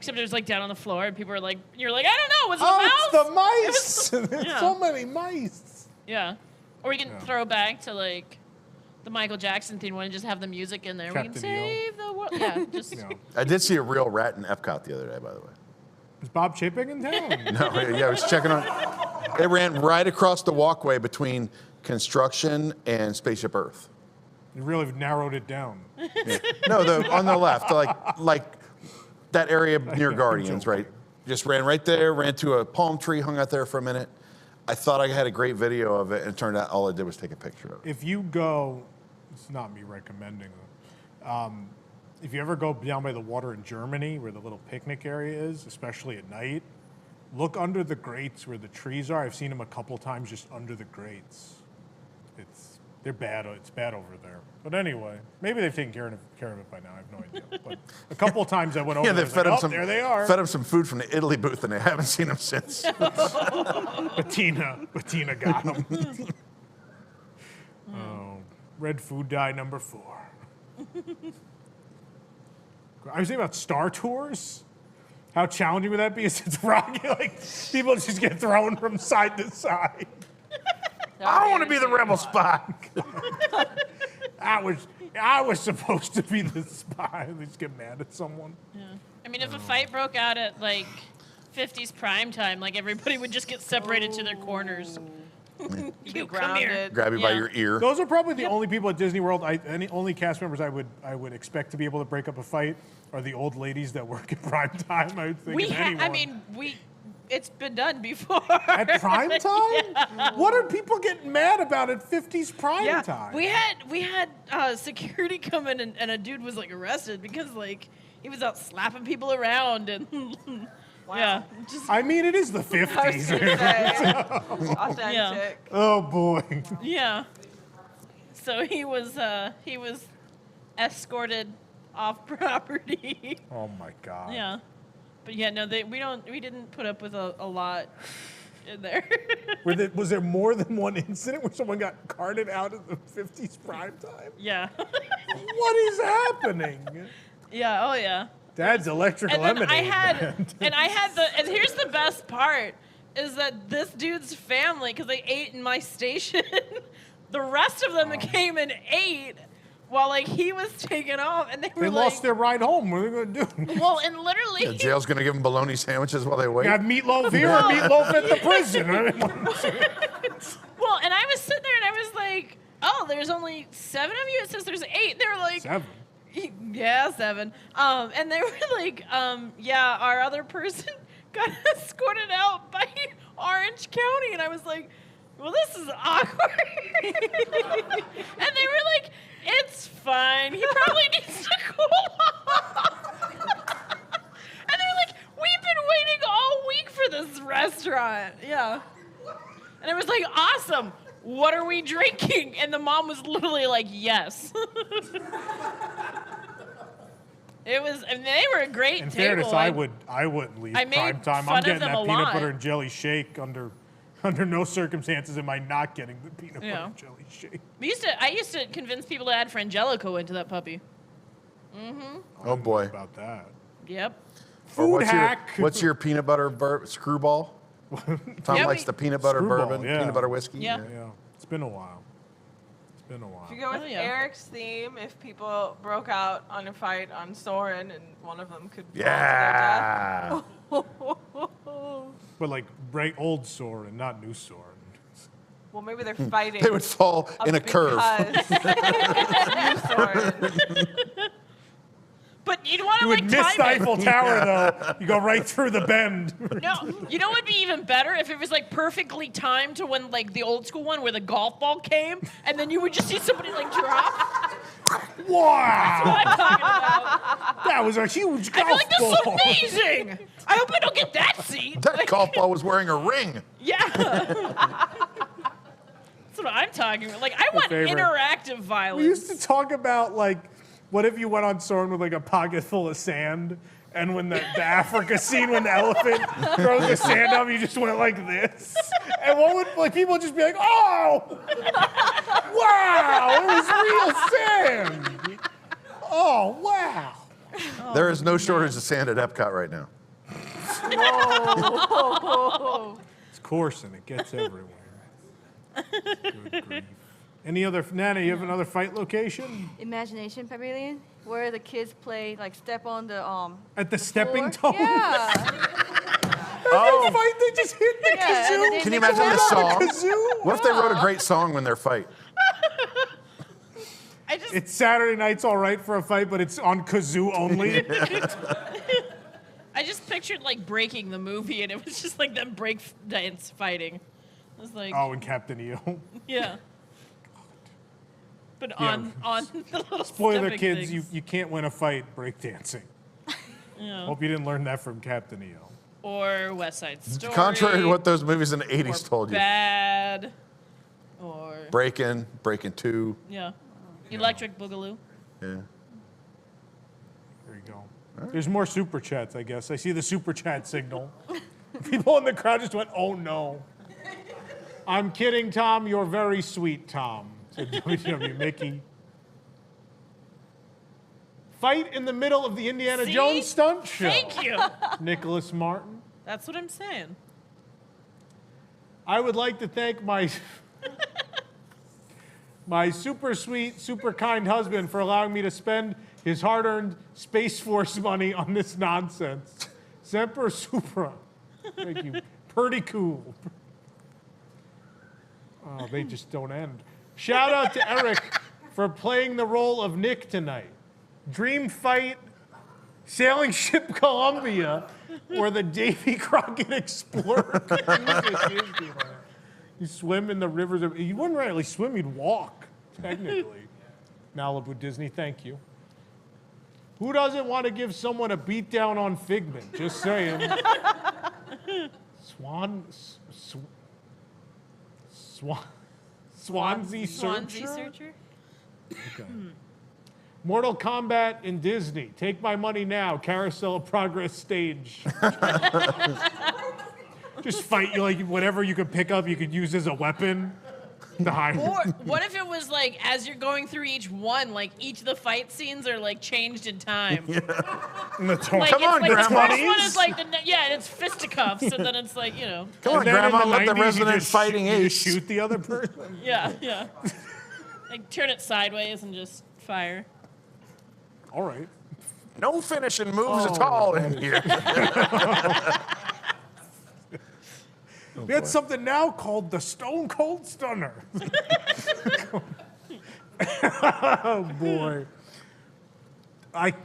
Except it was like down on the floor, and people were like, "You're like, I don't know, was it a mouse?" It's the mice. There's Yeah. so many mice. Yeah. Or you can throw back to like the Michael Jackson theme one and just have the music in there. We can Captain EO. save the world. Yeah, just Yeah. I did see a real rat in Epcot the other day, by the way. Is Bob Chapek in town? No, yeah, I was checking on. It ran right across the walkway between construction and Spaceship Earth. You really narrowed it down. No, on the left, like that area near Guardians, right? Just ran right there, ran to a palm tree, hung out there for a minute. I thought I had a great video of it, and it turned out all I did was take a picture of it. If you go, it's not me recommending them. If you ever go down by the water in Germany, where the little picnic area is, especially at night, look under the grates where the trees are. I've seen them a couple times just under the grates. They're bad. It's bad over there. But anyway, maybe they've taken care of it by now. I have no idea. But a couple of times I went over Yeah, there. they fed them some. There they are. Fed them some food from the Italy booth, and they haven't seen them since. Bettina got them. Oh, red food dye number 4. I was thinking about Star Tours. How challenging would that be? It's rocky. Like people just get thrown from side to side. I want to be the rebel spy. I was supposed to be the spy. They just get mad at someone. Yeah. I mean, if a fight broke out at like 50s prime time, like everybody would just get separated to their corners. You come here. Grab you by your ear. Those are probably the only people at Disney World. Only cast members I would expect to be able to break up a fight are the old ladies that work at prime time. I would think. It's been done before. At prime time? Yeah. What are people getting mad about at 50s prime time? We had security come in and a dude was like arrested because like he was out slapping people around and yeah. Just, I mean, it is the 50s. I was gonna say, authentic. Yeah. Oh boy. Yeah. So he was escorted off property. Oh my God. Yeah. But yeah, no, we didn't put up with a lot in there. Was there more than one incident where someone got carted out of the 50s prime time? Yeah. What is happening? Yeah, oh yeah. Dad's electrical And then lemonade. and here's the best part is that this dude's family, because they ate in my station, the rest of them came and ate while like he was taking off, and they lost their ride home. What are they going to do? Well, and literally, Yeah, jail's going to give them bologna sandwiches while they wait. You have meatloaf here or meatloaf at the prison. Well, and I was sitting there and I was like, oh, there's only 7 of you. It says there's 8. They were like 7. Yeah, 7. And they were like, yeah, our other person got escorted out by Orange County, and I was like, well, this is awkward. And they were like, it's fine. He probably needs to cool off. And they were like, we've been waiting all week for this restaurant. Yeah. And I was like, awesome. What are we drinking? And the mom was literally like, yes. It was, and they were a great In table. fairness, I wouldn't leave I made prime time. fun I'm of getting them that a peanut lot. butter and jelly shake under no circumstances am I not getting the peanut butter Yeah. and jelly shake. I used to convince people to add Frangelico into that puppy. Oh boy. About that. Yep. Or Food hack. What's your peanut butter screwball? Tom Yeah, likes the peanut butter Screwball, bourbon, yeah. peanut butter whiskey. Yeah. Yeah. It's been a while. If you go with Oh, yeah. Eric's theme, if people broke out on a fight on Soarin' and one of them could Yeah. fall to their death. But like old Soren, not new Soren. Well, maybe they're fighting. They would fall in a curve. Because new Soarin'. But you'd want to You would like miss the time it. Eiffel Tower though. You go right through the bend. No, you know what would be even better if it was like perfectly timed to when like the old school one where the golf ball came, and then you would just see somebody like drop. Wow. What I'm talking about. That was a huge I'd be golf like, this ball. is amazing. I hope I don't get that seat. That golf ball was wearing a ring. Yeah. That's what I'm talking about. Like, I want favorite. interactive violence. We used to talk about like, what if you went on Soren with like a pocket full of sand, and when the Africa scene when the elephant throws the sand up, you just went like this, and what would like people would just be like, oh, wow, it was real sand. Oh wow. There is no shortage of sand at Epcot right now. It's coarse and it gets everywhere. Good grief. Any other, Nana, you have another fight location? Imagination Pavilion, where the kids play, like step on the At the stepping floor. stone? Yeah. Oh. Fight, they just hit the Yeah, kazoo. and then Can you they imagine come the out. song? What if they wrote a great song when they're fight? It's Saturday night's all right for a fight, but it's on kazoo only. I just pictured like breaking the movie, and it was just like them break dance fighting. I was like, Oh, and Captain EO. yeah. But Yeah. on the little Spoiler, stepping kids, things. you can't win a fight breakdancing. Yeah. Hope you didn't learn that from Captain EO. Or West Side Story. Contrary to what those movies in the 80s told you. Bad. Or Breakin', 2. yeah. Electric Boogaloo. Yeah. There you go. There's more super chats, I guess. I see the super chat signal. People in the crowd just went, oh no. I'm kidding, Tom. You're very sweet, Tom. Said WDW Mickey. Fight in the middle of the Indiana See? Jones stunt show. Thank you. Nicholas Martin. That's what I'm saying. I would like to thank my my super sweet, super kind husband for allowing me to spend his hard-earned Space Force money on this nonsense. Semper Supra. Thank you. Pretty cool. Oh, they just don't end. Shout out to Eric for playing the role of Nick tonight. Dream Fight, Sailing Ship Columbia, or the Davy Crockett Explorer. You swim in the rivers of, you wouldn't really swim, you'd walk, technically. Malibu Disney, thank you. Who doesn't want to give someone a beat down on Figment? Just saying. Swansea Searcher? Okay. Mortal Kombat in Disney. Take my money now. Carousel of Progress stage. Just fight you like whatever you could pick up, you could use as a weapon. Or what if it was like as you're going through each one, like each of the fight scenes are like changed in time. In the Like, Come on, it's like Grandma. the first one is like and it's fisticuffs, and then it's like, you know. Come on, And then in Grandma, let the 90s, you resident just fighting you ace. shoot the other person. Yeah. Like turn it sideways and just fire. All right. No finishing moves at all in here. We had something now called the Stone Cold Stunner. Oh boy.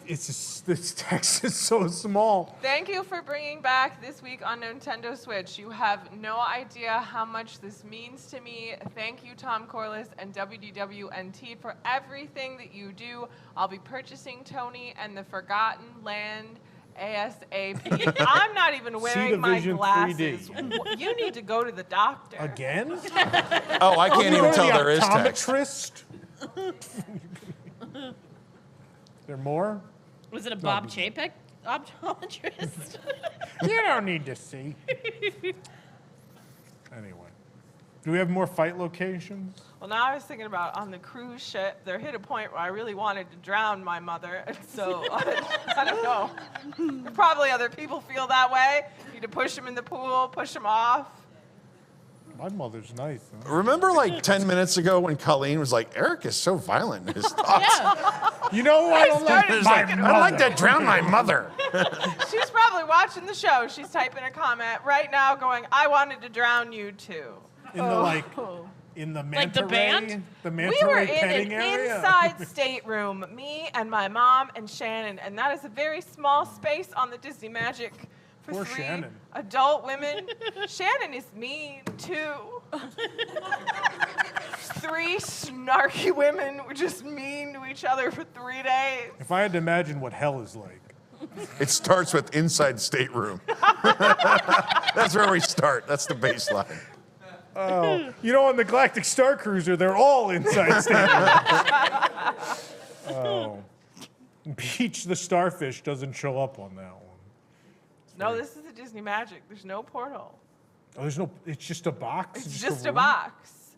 This text is so small. Thank you for bringing back This Week on Nintendo Switch. You have no idea how much this means to me. Thank you, Tom Corless and WDWNT, for everything that you do. I'll be purchasing Tony and the Forgotten Land ASAP. I'm not even wearing my Vision glasses. 3D. You need to go to the doctor. Again? Oh, I can't even tell there is text. Optometrist? There more? Was it a Bob Chapek optometrist? You don't need to see. Anyway. Do we have more fight locations? Well, now I was thinking about on the cruise ship, there hit a point where I really wanted to drown my mother, and so I don't know. Probably other people feel that way. You need to push them in the pool, push them off. My mother's nice. Huh? Remember like 10 minutes ago when Colleen was like, Eric is so violent in his thoughts. You know what? I don't like It's my like, I'd like mother. to drown my mother. She's probably watching the show. She's typing a comment right now going, I wanted to drown you too. In the in the manta Like the band? ray, the manta We were ray in petting an area. inside stateroom, me and my mom and Shannon, and that is a very small space on the Disney Magic for Poor 3 Shannon. adult women. Shannon is mean too. 3 snarky women were just mean to each other for 3 days. If I had to imagine what hell is like. It starts with inside stateroom. That's where we start. That's the baseline. Oh, you know, on the Galactic Star Cruiser, they're all inside staterooms. Oh. Peach the Starfish doesn't show up on that one. No, this is the Disney Magic. There's no portal. Oh, there's no, it's just a box? It's just a room? box.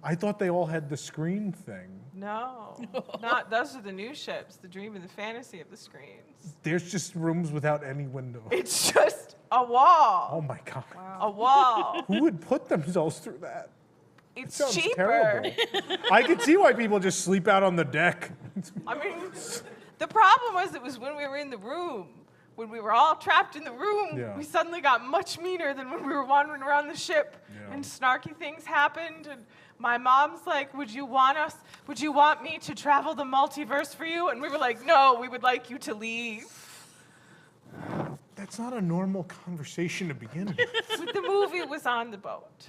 I thought they all had the screen thing. No, not those are the new ships, the dream and the fantasy of the screens. There's just rooms without any windows. It's just a wall. Oh my God. A wall. Who would put themselves through that? It's Sounds cheaper. terrible. I can see why people just sleep out on the deck. I mean, the problem was it was when we were in the room. When we were all trapped in the room, Yeah. we suddenly got much meaner than when we were wandering around the ship. Yeah. And snarky things happened. And my mom's like, would you want me to travel the multiverse for you? And we were like, no, we would like you to leave. That's not a normal conversation to begin with. But the movie was on the boat.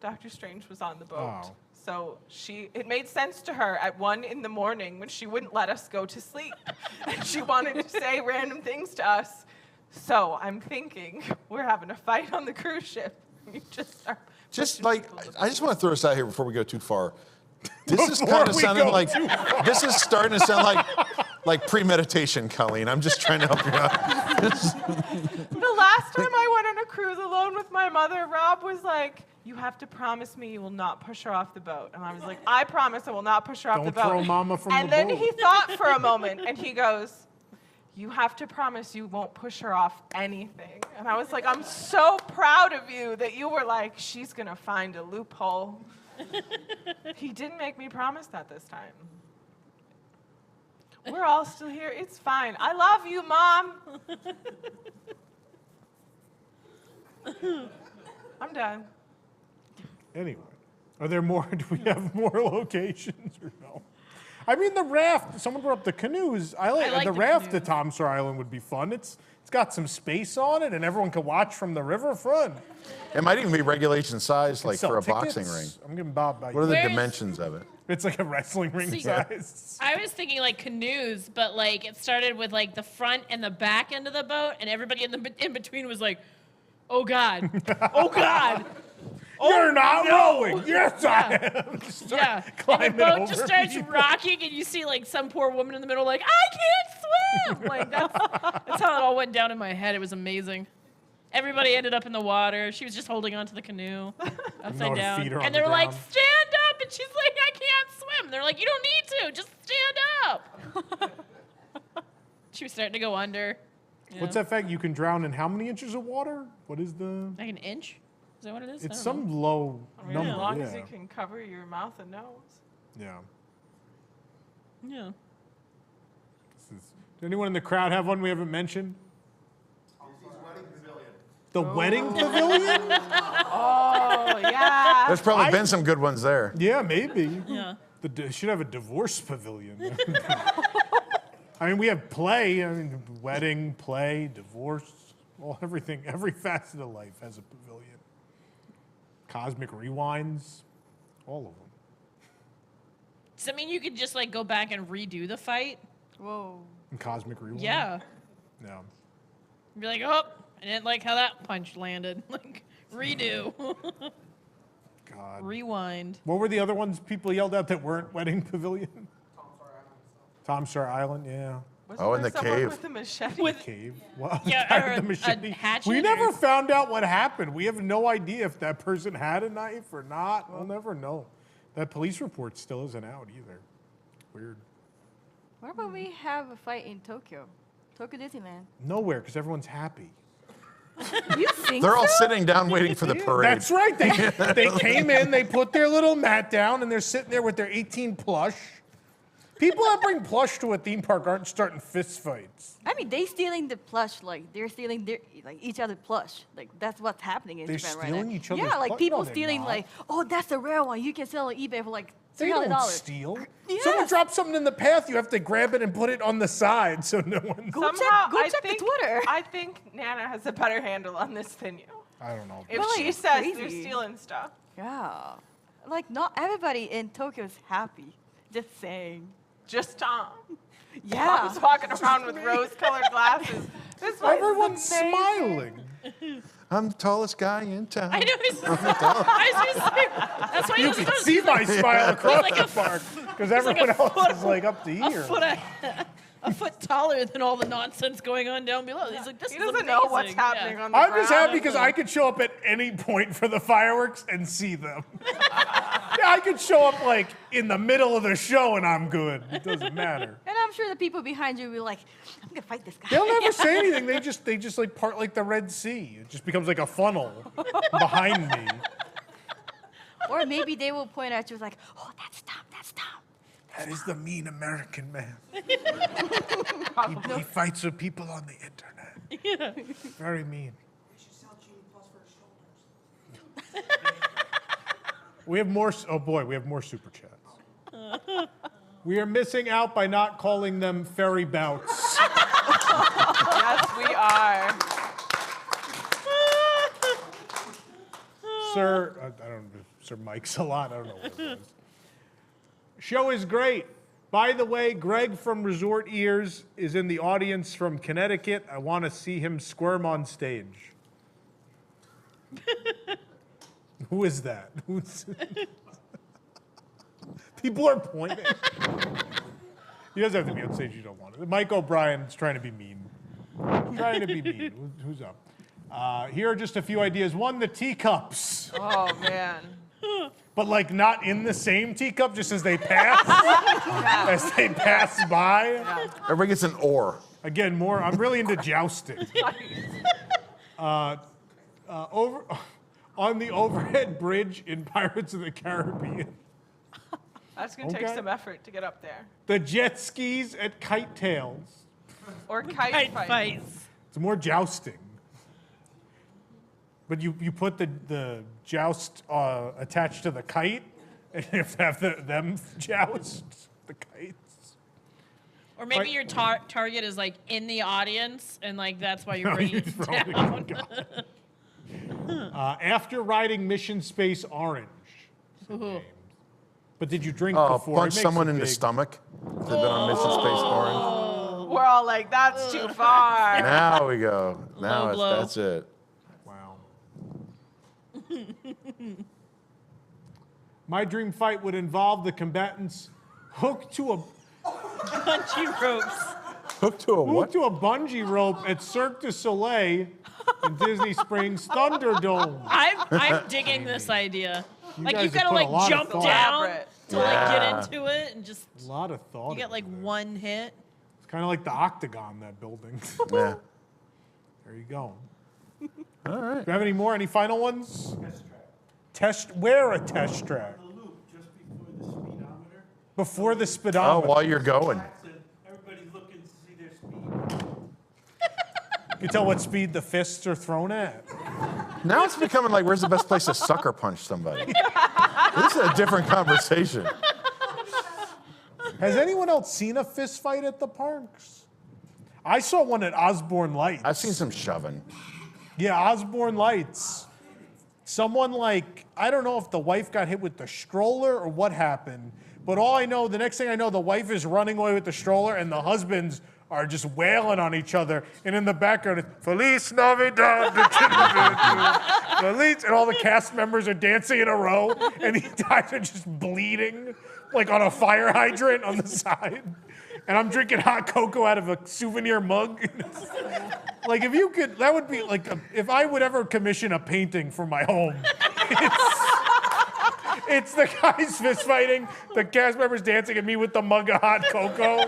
Doctor Strange was on the boat. Oh. So it made sense to her at 1 a.m. when she wouldn't let us go to sleep. And she wanted to say random things to us. So I'm thinking we're having a fight on the cruise ship. You just start Just pushing like, people to- I just want to throw this out here before we go too far. This is Before kind of we sounding go like, too this is starting to sound like premeditation, Colleen. I'm just trying to help you out. The last time I went on a cruise alone with my mother, Rob was like, you have to promise me you will not push her off the boat. And I was like, I promise I will not push her off the Don't boat. throw mama from and the then boat. he thought for a moment and he goes, you have to promise you won't push her off anything. And I was like, I'm so proud of you that you were like, she's going to find a loophole. He didn't make me promise that this time. We're all still here. It's fine. I love you, Mom. I'm done. Anyway, are there more? Do we have more locations or no? I mean, the raft. Someone brought up the canoes. I like the the raft canoes. at Tom Sawyer Island would be fun. It's got some space on it, and everyone can watch from the riverfront. It might even be regulation size, like Sell for a tickets. boxing ring. I'm giving Bob. What are the Where is- dimensions of it? It's like a wrestling ring See- size. I was thinking like canoes, but like it started with like the front and the back end of the boat, and everybody in between was like, "Oh God, oh God." You're not no. rowing. Yes, I am. Yeah, and the climbing boat over just starts people. rocking, and you see like some poor woman in the middle, like, I can't swim. Like that's how it all went down in my head. It was amazing. Everybody ended up in the water. She was just holding onto the canoe, upside her down, feet are on and the they were like, ground. "Stand up!" And she's like, "I can't swim." They're like, "You don't need to. Just stand up." She was starting to go under. Yeah. What's that fact? You can drown in how many inches of water? What is the? Like an inch? Is that what it is? It's I don't know. some low I mean, number. as long yeah. as you can cover your mouth and nose. Yeah. Yeah. Does anyone in the crowd have one we haven't mentioned? The wedding pavilion? Oh, yeah. There's probably been some good ones there. Yeah, maybe. Yeah. Should have a divorce pavilion. I mean, we have play. I mean, wedding, play, divorce, well, everything. Every facet of life has a pavilion. Cosmic rewinds, all of them. Does that mean you could just like go back and redo the fight? Whoa. And cosmic rewind. Yeah. Yeah. Be like, oh, I didn't like how that punch landed. Like, redo. God. Rewind. What were the other ones people yelled out that weren't wedding pavilion? Tom Sawyer Island, yeah. Wasn't Oh, in there the someone cave. with a machete? Cave. Well, Yeah, guy or with the a machete. hatchet We or- never found out what happened. We have no idea if that person had a knife or not. We'll never know. That police report still isn't out either. Weird. What about we have a fight in Tokyo? Tokyo Disneyland. Nowhere, because everyone's happy. You think They're all so? sitting down waiting for the parade. That's right. They came in, they put their little mat down, and they're sitting there with their 18 plush. People that bring plush to a theme park aren't starting fist fights. I mean, they stealing the plush, like they're stealing their each other's plush. Like that's what's happening in They're Japan right stealing now. each other's Yeah, like plush? people No, they're stealing not. like, oh, that's a rare one. You can sell on eBay for like They $300. don't steal. Yes. Someone drops something in the path, you have to grab it and put it on the side so no one. Go Somehow, check I the think, Twitter. I think Nana has a better handle on this than you. I don't know. If Well, she it's says they're crazy. stealing stuff. Yeah, like not everybody in Tokyo is happy. Just saying. Just Tom. Yeah. Tom's walking around with rose-colored glasses. This place is Everyone's amazing. smiling. I'm the tallest guy in town. I know. I was just saying, that's why You you're can supposed see my smile across like the a park because like everyone a else foot- is like up to here. a foot taller than all the nonsense going on down below. He's like, this He is doesn't know what's amazing. happening Yeah. on the I'm just ground. happy because I could show up at any point for the fireworks and see them. I could show up like in the middle of the show and I'm good. It doesn't matter. And I'm sure the people behind you will be like, I'm gonna fight this guy. They'll never say anything. They just like part like the Red Sea. It just becomes like a funnel behind me. Or maybe they will point at you like, oh, that's Tom, that's Tom. That is the mean American man. he fights with people on the internet. Very mean. We have more. Oh boy, we have more super chats. We are missing out by not calling them ferry bouts. Yes, we are. Sir, I don't know. Sir Mike's a lot. I don't know what it was. Show is great. By the way, Greg from Resort Ears is in the audience from Connecticut. I want to see him squirm on stage. Who is that? People are pointing. He doesn't have to be on stage. You don't want it. Mike O'Brien's trying to be mean. Trying to be mean. Who's up? Here are just a few ideas. One, the teacups. Oh, man. But like not in the same teacup, just as they pass, as they pass by. Everybody gets an oar. Again, more. I'm really into jousting. Over on the overhead bridge in Pirates of the Caribbean. That's going to take some effort to get up there. The jet skis at Kite Tails. Or kite fights. It's more jousting. But you put the joust attached to the kite, and you have to have them joust the kites. Or maybe your target is like in the audience, and like that's why you're bringing it down. After riding Mission Space Orange. But did you drink Oh, before? punch someone in the stomach. They've been on Mission Space Orange. We're all like, that's too far. Now we go. Now Low blow. that's it. Wow. My dream fight would involve the combatants hooked to a Bungee ropes. Hooked to a what? hooked to a bungee rope at Cirque du Soleil in Disney Springs Thunderdome. I'm digging this idea. Like guys you have gotta put a like lot of jump thought. down Elaborate. to like get into it and just A lot of thought. you get like into it. one hit. It's kind of like the Octagon, that building. Yeah. There you go. All right. Do you have any more? Any final ones? Where a test track? Before the Oh, speedometer. while you're going. Everybody's looking to see their speed. You can tell what speed the fists are thrown at. Now it's becoming like, where's the best place to sucker punch somebody? This is a different conversation. Has anyone else seen a fist fight at the parks? I saw one at Osborne Lights. I've seen some shoving. Yeah, Osborne Lights. Someone like, I don't know if the wife got hit with the stroller or what happened, but all I know, the next thing I know, the wife is running away with the stroller and the husbands are just wailing on each other. And in the background, it's Feliz Navidad. Feliz, and all the cast members are dancing in a row and these guys are just bleeding like on a fire hydrant on the side. And I'm drinking hot cocoa out of a souvenir mug. Like if you could, that would be like, if I would ever commission a painting for my home, it's the guys fist fighting, the cast members dancing, and me with the mug of hot cocoa.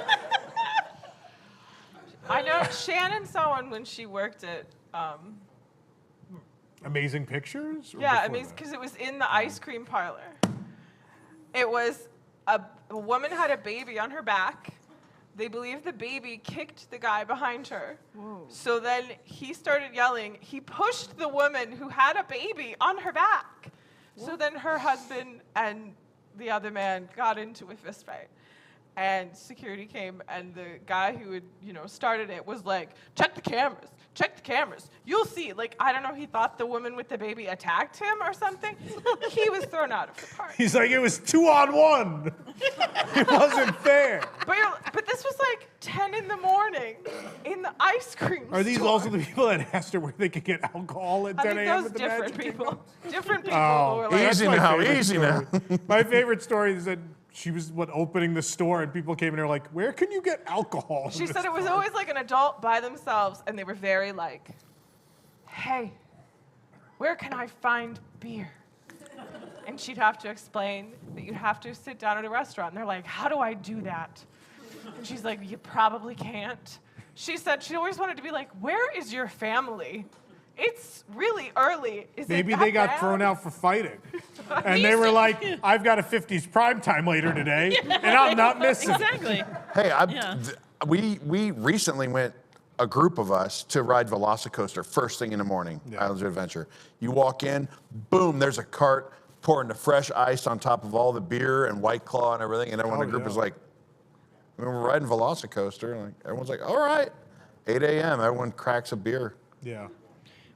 I know Shannon saw one when she worked at, Amazing Pictures? Or yeah, before amazing, that? because it was in the ice cream parlor. It was a woman had a baby on her back. They believe the baby kicked the guy behind her. Whoa. So then he started yelling. He pushed the woman who had a baby on her back. So then her husband and the other man got into a fist fight. And security came, and the guy who had, started it was like, check the cameras, you'll see. Like, I don't know, he thought the woman with the baby attacked him or something. He was thrown out of the park. He's like, it was 2-on-1. It wasn't fair. But this was like 10 in the morning in the ice cream Are these store. also the people that asked her where they could get alcohol at 10 a.m. those at the different Magic people. Kingdom? Different people Oh, who were that's like, Easy my now, favorite easy story. now. My favorite story is that she was opening the store and people came in and were like, where can you get alcohol? in she this said it was store?" always like an adult by themselves, and they were very like, hey, where can I find beer? And she'd have to explain that you'd have to sit down at a restaurant. And they're like, how do I do that? And she's like, you probably can't. She said she always wanted to be like, where is your family? It's really early. Maybe they got thrown out for fighting. And they were like, I've got a 50s primetime later today, and I'm not missing. Exactly. Hey, we recently went, a group of us, to ride WelociCoaster first thing in the morning, Islands of Adventure. You walk in, boom, there's a cart pouring the fresh ice on top of all the beer and White Claw and everything, and everyone in the group is like, we're riding WelociCoaster. Like, everyone's like, all right. 8 a.m., everyone cracks a beer. Yeah.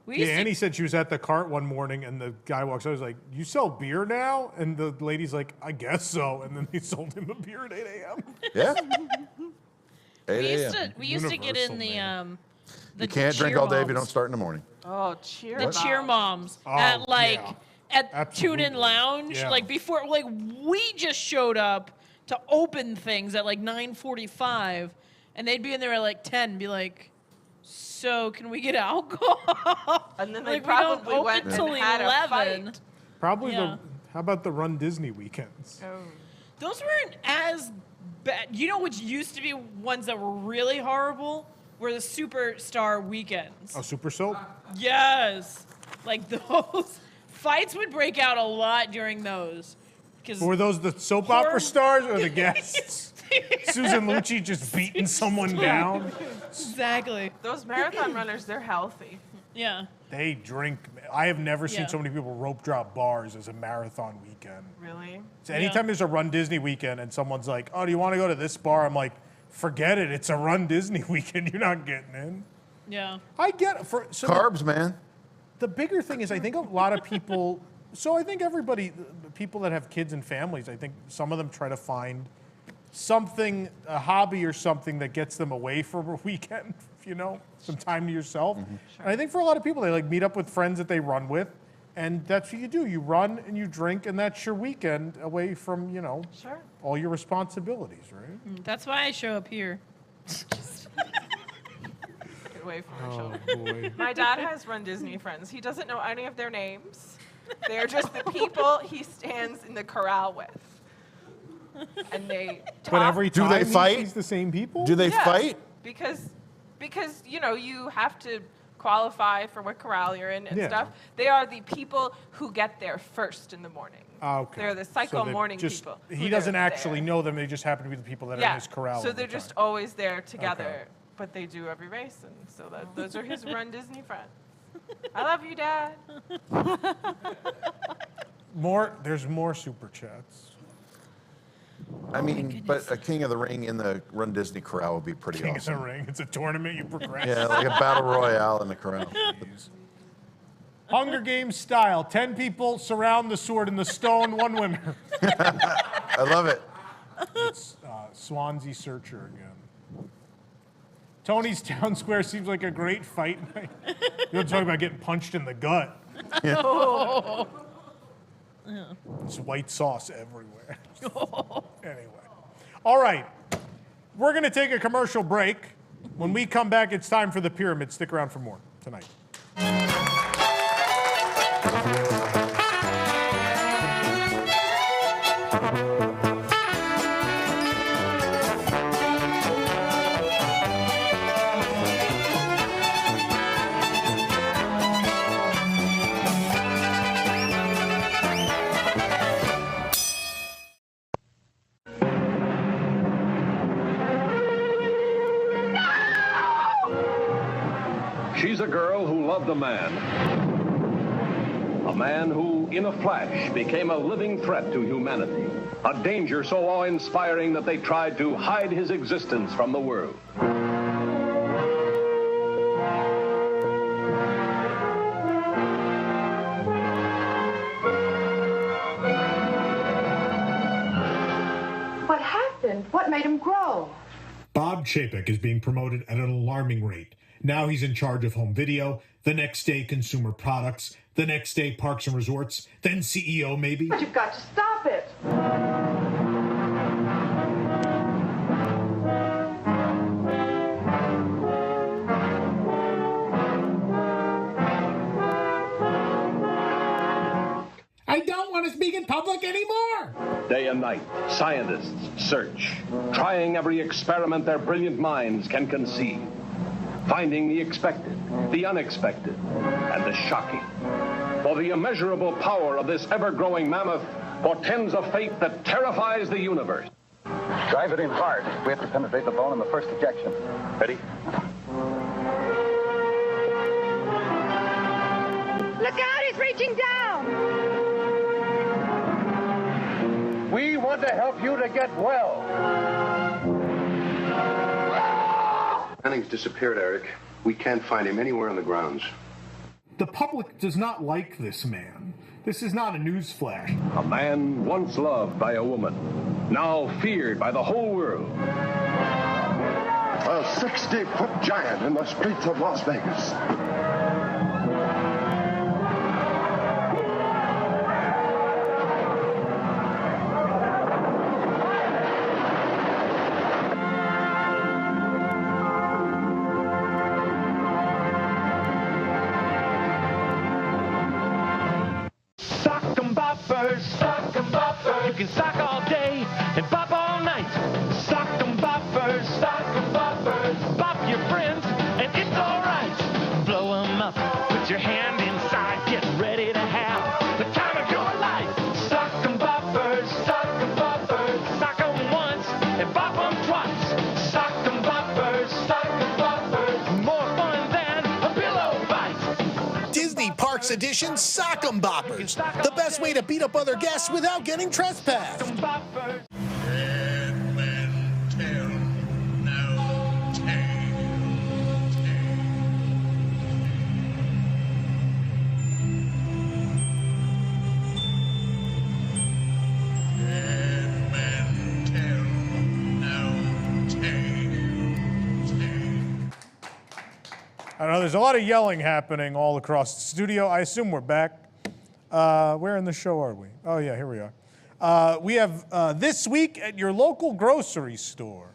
Annie said she was at the cart one morning, and the guy walks out. He's like, "You sell beer now?" And the lady's like, "I guess so." And then they sold him a beer at 8 a.m. Yeah. 8 We used to get in the you can't drink all day if you don't start in the morning. Oh, cheer the moms. cheer moms Oh, at like at Absolutely. Tune In Lounge, Yeah. like before, like we just showed up to open things at like 9:45, and they'd be in there at like 10, and be like, "So can we get alcohol?" And then they like, probably we don't went open till and had a 11. fight. Probably Yeah. how about the Run Disney weekends? Oh. Those weren't as bad. You know which used to be ones that were really horrible? Were the Superstar weekends. Oh, Super Soap? Yes. Like those fights would break out a lot during those. Were those the soap opera stars or the guests? Susan Lucci just beating someone down? Exactly. Those marathon runners, they're healthy. Yeah. They drink. I have never Yeah. seen so many people rope drop bars as a marathon weekend. Really? So anytime there's a Run Disney weekend and someone's like, "Oh, do you want to go to this bar?" I'm like, "Forget it. It's a Run Disney weekend. You're not getting in." Yeah. I get it. Carbs, man. The bigger thing is, I think a lot of people. So I think everybody, the people that have kids and families, I think some of them try to find something, a hobby or something that gets them away for a weekend. Some time to yourself. And I think for a lot of people, they like meet up with friends that they run with, and that's what you do. You run and you drink, and that's your weekend away from all your responsibilities, right? That's why I show up here. Get away from our Oh children. boy. My dad has Run Disney friends. He doesn't know any of their names. They're just the people he stands in the corral with. And they talk. But every Do time they he fight? sees the same people? Do they Yeah, fight? Because you have to qualify for what corral you're in and Yeah. stuff. They are the people who get there first in the morning. Okay. They're the psycho they morning just- people. He who doesn't they're actually there. know them. They just happen to be the people that are in his corral. So all the they're just time. always there together. Okay. But they do every race, and so those are his Run Disney friends. I love you, Dad. There's more super chats. I mean, but a King of the Ring in the Run Disney Corral would be pretty King awesome. of the Ring. It's a tournament. You progress. Yeah, like a battle royale in the corral. Hunger Games style. 10 people surround the sword in the stone. One winner. I love it. It's Swansea Searcher again. Tony's Town Square seems like a great fight night. You don't talk about getting punched in the gut. There's white sauce everywhere. Anyway. All right. We're going to take a commercial break. When we come back, it's time for the pyramid. Stick around for more tonight. She's a girl who loved a man. A man who, in a flash, became a living threat to humanity. A danger so awe-inspiring that they tried to hide his existence from the world. What happened? What made him grow? Bob Chapek is being promoted at an alarming rate. Now he's in charge of home video, the next day consumer products, the next day parks and resorts, then CEO maybe. But you've got to stop it. I don't want to speak in public anymore. Day and night, scientists search, trying every experiment their brilliant minds can conceive, finding the expected, the unexpected, and the shocking. For the immeasurable power of this ever-growing mammoth portends a fate that terrifies the universe. Drive it in hard. We have to penetrate the bone in the first ejection. Ready? Look out, he's reaching down! We want to help you to get well. Manning's disappeared, Eric. We can't find him anywhere on the grounds. The public does not like this man. This is not a news flash. A man once loved by a woman, now feared by the whole world. A 60-foot giant in the streets of Las Vegas. Sock 'em boppers. You can sock all day and bop all night. Sock 'em boppers. Sock 'em boppers. Bop your friends and it's alright. Blow 'em up, put your hand inside, get ready to have the time of your life. Sock 'em boppers. Sock 'em boppers. Sock 'em once and bop 'em twice. Sock 'em boppers. Sock 'em boppers. More fun than a pillow fight. Disney Parks Edition Sock 'em Boppers. The best way to beat up other guests without getting trespassed. I know there's a lot of yelling happening all across the studio. I assume we're back. Where in the show are we? Oh, yeah, here we are. We have This Week at Your Local Grocery Store.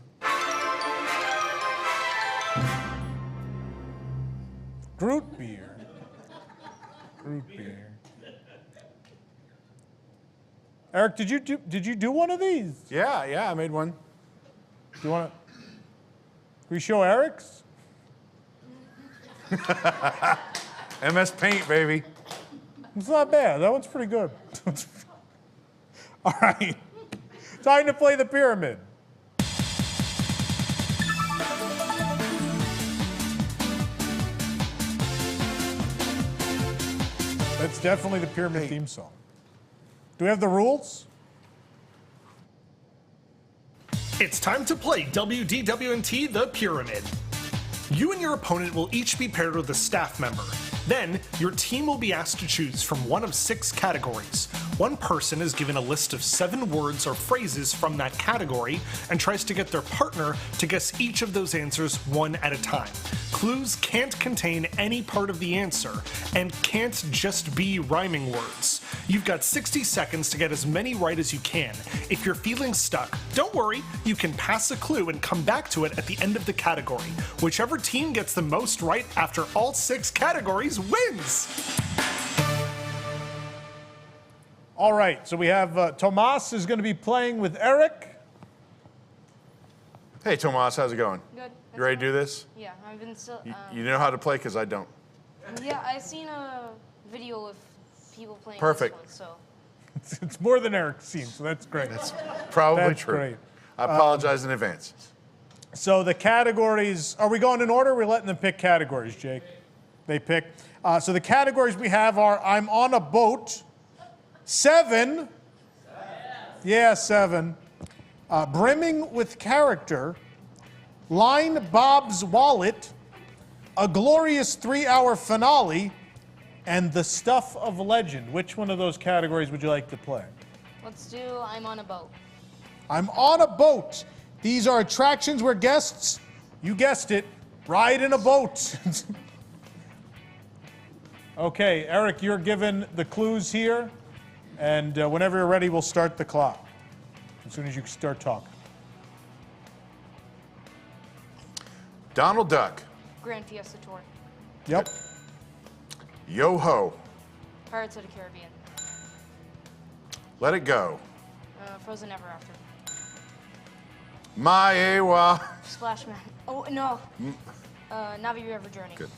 Groot beer. Groot beer. Eric, did you do one of these? Yeah, I made one. Do you want to? Can we show Eric's? MS Paint, baby. It's not bad. That one's pretty good. All right. Time to play the pyramid. That's definitely the pyramid theme song. Do we have the rules? It's time to play WDWNT The Pyramid. You and your opponent will each be paired with a staff member. Then, your team will be asked to choose from one of 6 categories. One person is given a list of 7 words or phrases from that category and tries to get their partner to guess each of those answers one at a time. Clues can't contain any part of the answer and can't just be rhyming words. You've got 60 seconds to get as many right as you can. If you're feeling stuck, don't worry, you can pass a clue and come back to it at the end of the category. Whichever team gets the most right after all 6 categories wins! All right, so we have Tomas is going to be playing with Eric. Hey, Tomas, how's it going? Good. You ready to do this? Yeah, I've been still. You know how to play, because I don't. Yeah, I've seen a video of people playing. Perfect. This one, so. It's more than Eric's seen, so that's great. That's probably That's true. great. I apologize in advance. So the categories, are we going in order? We're letting them pick categories, Jake. They pick. So the categories we have are I'm on a boat, 7. Yeah, 7. Brimming with character, Line Bob's Wallet, A Glorious 3-Hour Finale, and The Stuff of Legend. Which one of those categories would you like to play? Let's do I'm on a boat. I'm on a boat. These are attractions where guests, you guessed it, ride in a boat. Okay, Eric, you're given the clues here, and whenever you're ready, we'll start the clock. As soon as you start talking. Donald Duck. Grand Fiesta Tour. Yep. Yo-ho. Pirates of the Caribbean. Let it go. Frozen Ever After. Maewa. Splash Man. Oh, no. Navi River Journey. Good.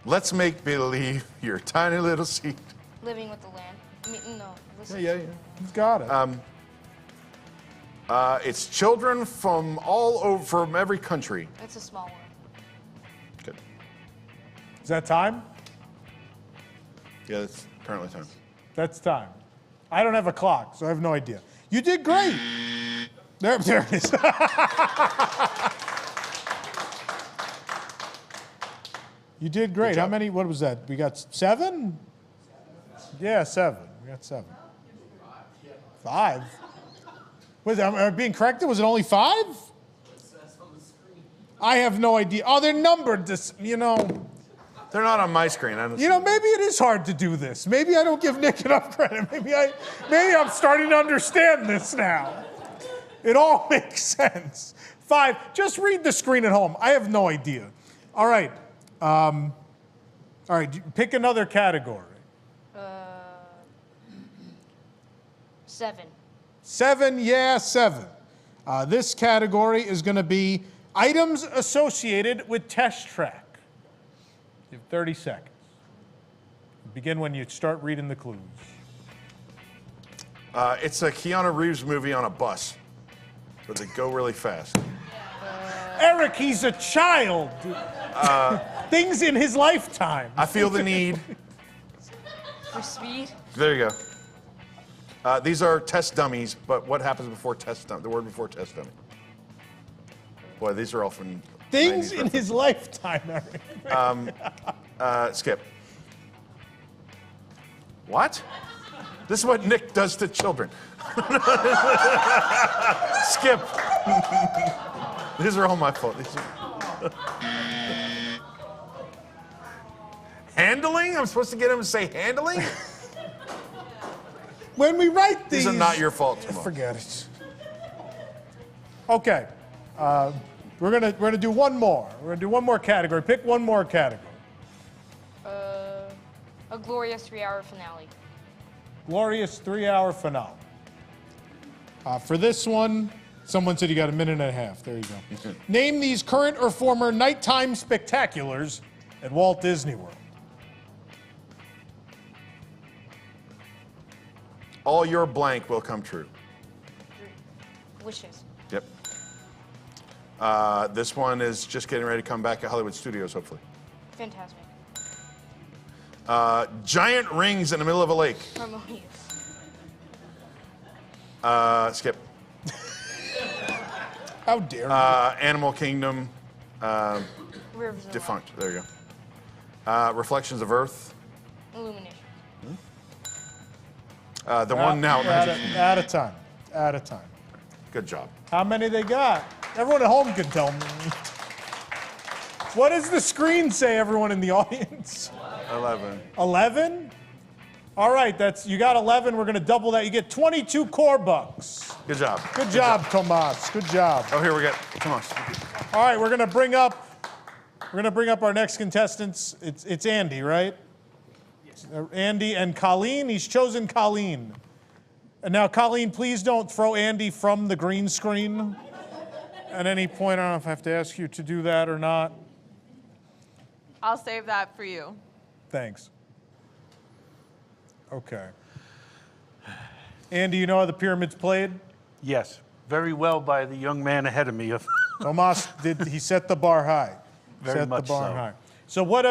Let's make believe your tiny little seed. Living with the Land. I mean, no. Yeah. He's got it. It's children from all over, from every country. It's a small one. Good. Is that time? Yeah, that's apparently time. That's time. I don't have a clock, so I have no idea. You did great. There it is. You did great. How many? What was that? We got 7? Yeah, 7. We got 7. 5? Was am I being corrected? Was it only 5? I have no idea. Oh, they're numbered. This, you know. They're not on my screen. You know, maybe it is hard to do this. Maybe I don't give Nick enough credit. Maybe I'm starting to understand this now. It all makes sense. 5. Just read the screen at home. I have no idea. All right. All right. Pick another category. 7. 7. Yeah, 7. This category is going to be items associated with Test Track. You have 30 seconds. Begin when you start reading the clues. It's a Keanu Reeves movie on a bus, where they go really fast. Eric, he's a child. Things in his lifetime. I feel the need. For speed? There you go. These are test dummies, but what happens before test dummy? The word before test dummy. Boy, these are all from Things in his lifetime, Eric. Skip. What? This is what Nick does to children. Skip. These are all my fault. Handling? I'm supposed to get him to say handling? When we write these are not your fault, Timon. Forget it. Okay. We're gonna do one more. We're gonna do one more category. Pick one more category. A glorious 3-hour finale. Glorious 3-hour finale. For this one, someone said you got a minute and a half. There you go. Name these current or former nighttime spectaculars at Walt Disney World. All your blank will come true. Wishes. Yep. This one is just getting ready to come back at Hollywood Studios, hopefully. Fantastic. Giant rings in the middle of a lake. Harmonious. Skip. How dare you? Animal Kingdom. Rivers of Defunct. There you go. Reflections of Earth. Illumination. The one now. Out of time. Out of time. Good job. How many they got? Everyone at home can tell me. What does the screen say, everyone in the audience? 11. 11? All right, you got 11. We're going to double that. You get 22 core bucks. Good job. Good job, Tomas. Good job. Oh, here we go. Tomas. All right, we're going to bring up our next contestants. It's Andy, right? Yes. Andy and Colleen. He's chosen Colleen. And now, Colleen, please don't throw Andy from the green screen at any point. I don't know if I have to ask you to do that or not. I'll save that for you. Thanks. Okay. Andy, you know how the pyramid's played? Yes, very well by the young man ahead of me. Tomas he set the bar high. Very much so. High. So what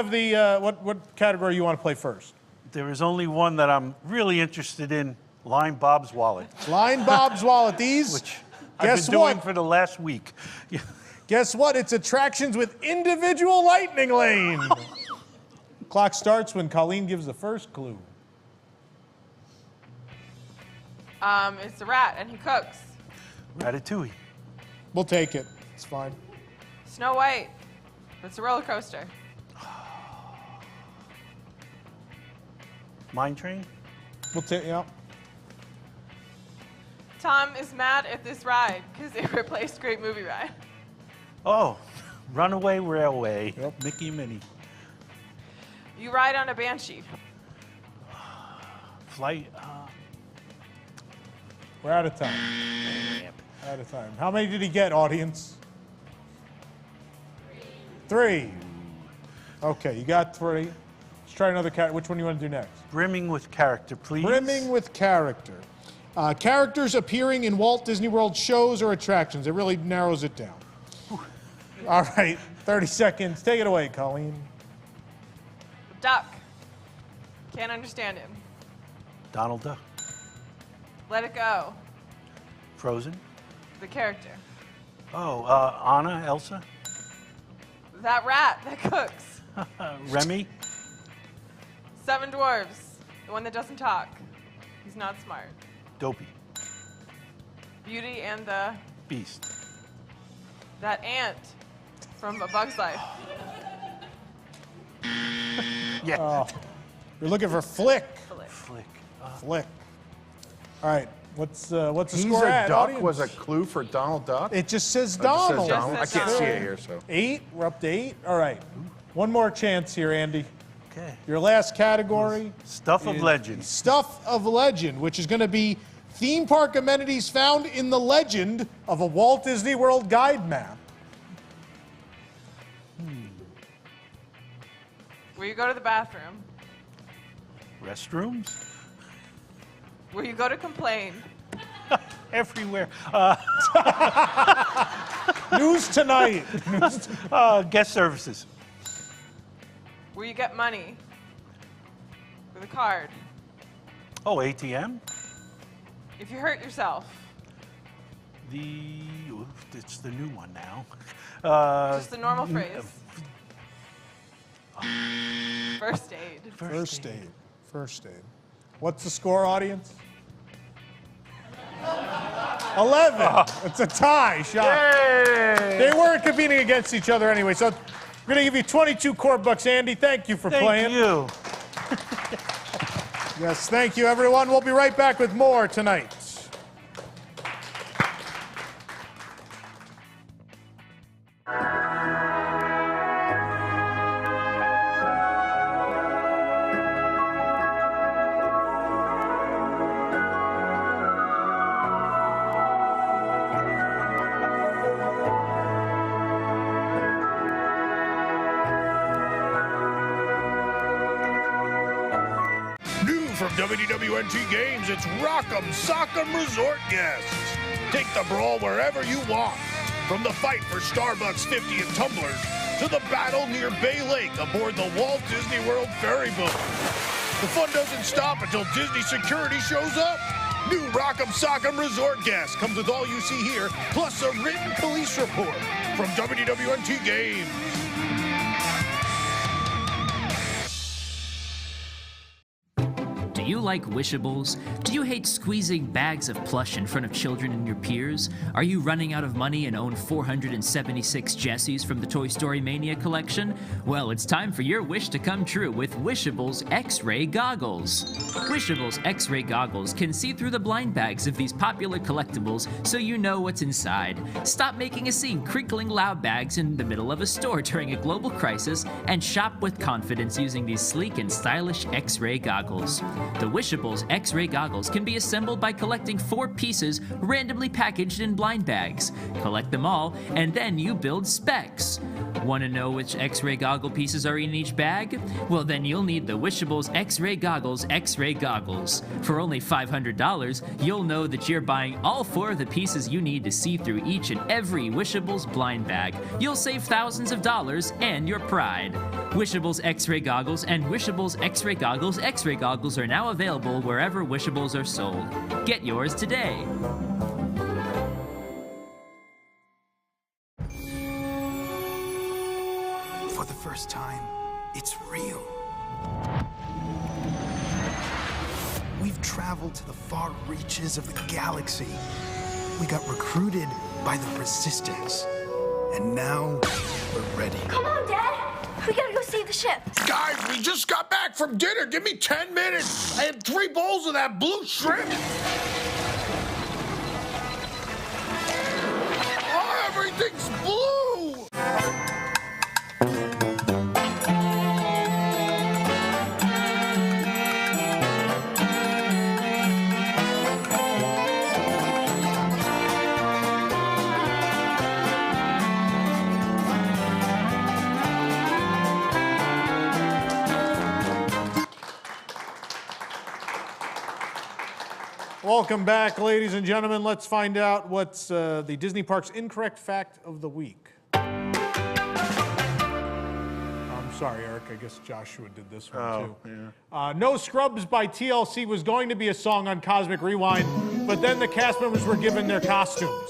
category you want to play first? There is only one that I'm really interested in, Line Bob's Wallet. Line Bob's Wallet. These, which I've been doing for the last week. Guess what? It's attractions with individual lightning lane. Clock starts when Colleen gives the first clue. It's a rat, and he cooks. Ratatouille. We'll take it. It's fine. Snow White. It's a roller coaster. Mine Train? We'll take, yeah. Tom is mad at this ride because they replaced Great Movie Ride. Oh, Runaway Railway. Mickey and Minnie. You ride on a banshee. Flight. We're out of time. Out of time. How many did he get, audience? 3. Okay, you got 3. Let's try another character. Which one do you want to do next? Brimming with character, please. Brimming with character. Characters appearing in Walt Disney World shows or attractions. It really narrows it down. All right, 30 seconds. Take it away, Colleen. Duck. Can't understand him. Donald Duck. Let it go. Frozen. The character. Oh, Anna, Elsa. That rat that cooks. Remy. 7 Dwarves. The one that doesn't talk. He's not smart. Dopey. Beauty and the... Beast. That ant from A Bug's Life. Yeah. Oh, you're looking for Flick. Flick. Flick. All right. What's the He's score a at, duck audience? was a clue for Donald Duck? It just says Oh, it just says Donald. Donald. I can't see it here, so. 8. We're up to 8. All right. One more chance here, Andy. Okay. Your last category. Stuff of legend. Stuff of legend, which is going to be theme park amenities found in the legend of a Walt Disney World guide map. Where you go to the bathroom. Restrooms. Where you go to complain. Everywhere. News Tonight. Guest services. Where you get money. With a card. Oh, ATM. If you hurt yourself. It's the new one now. Just the normal phrase. First aid. First aid. First aid. What's the score, audience? 11. It's a tie, Sean. Yay! They weren't competing against each other anyway, so we're going to give you 22 core bucks, Andy. Thank you for playing. Thank you. Yes, thank you, everyone. We'll be right back with more tonight. From WDWNT Games, it's Rock'em Sock'em Resort guests. Take the brawl wherever you want. From the fight for Starbucks 50 and tumblers to the battle near Bay Lake aboard the Walt Disney World ferry boat. The fun doesn't stop until Disney security shows up. New Rock'em Sock'em Resort guest comes with all you see here, plus a written police report from WDWNT Games. Do you like Wishables? Do you hate squeezing bags of plush in front of children and your peers? Are you running out of money and own 476 Jessies from the Toy Story Mania collection? Well, it's time for your wish to come true with Wishables X-Ray Goggles. Wishables X-Ray Goggles can see through the blind bags of these popular collectibles so you know what's inside. Stop making a scene crinkling loud bags in the middle of a store during a global crisis and shop with confidence using these sleek and stylish X-Ray goggles. The Wishables X-Ray Goggles can be assembled by collecting 4 pieces randomly packaged in blind bags. Collect them all, and then you build specs. Want to know which X-Ray goggle pieces are in each bag? Well, then you'll need the Wishables X-Ray Goggles X-Ray Goggles. For only $500, you'll know that you're buying all 4 of the pieces you need to see through each and every Wishables blind bag. You'll save thousands of dollars and your pride. Wishables X-Ray Goggles and Wishables X-Ray Goggles X-Ray Goggles are now available wherever Wishables are sold. Get yours today. For the first time, it's real. We've traveled to the far reaches of the galaxy. We got recruited by the Resistance. And now, we're ready. Come on, Dad. We gotta go save the ship. Guys, we just got back from dinner. Give me 10 minutes. I had 3 bowls of that blue shrimp. Oh, everything's blue. Welcome back, ladies and gentlemen. Let's find out what's the Disney Parks incorrect fact of the week. I'm sorry, Eric. I guess Joshua did this one, too. Yeah. No Scrubs by TLC was going to be a song on Cosmic Rewind, but then the cast members were given their costumes.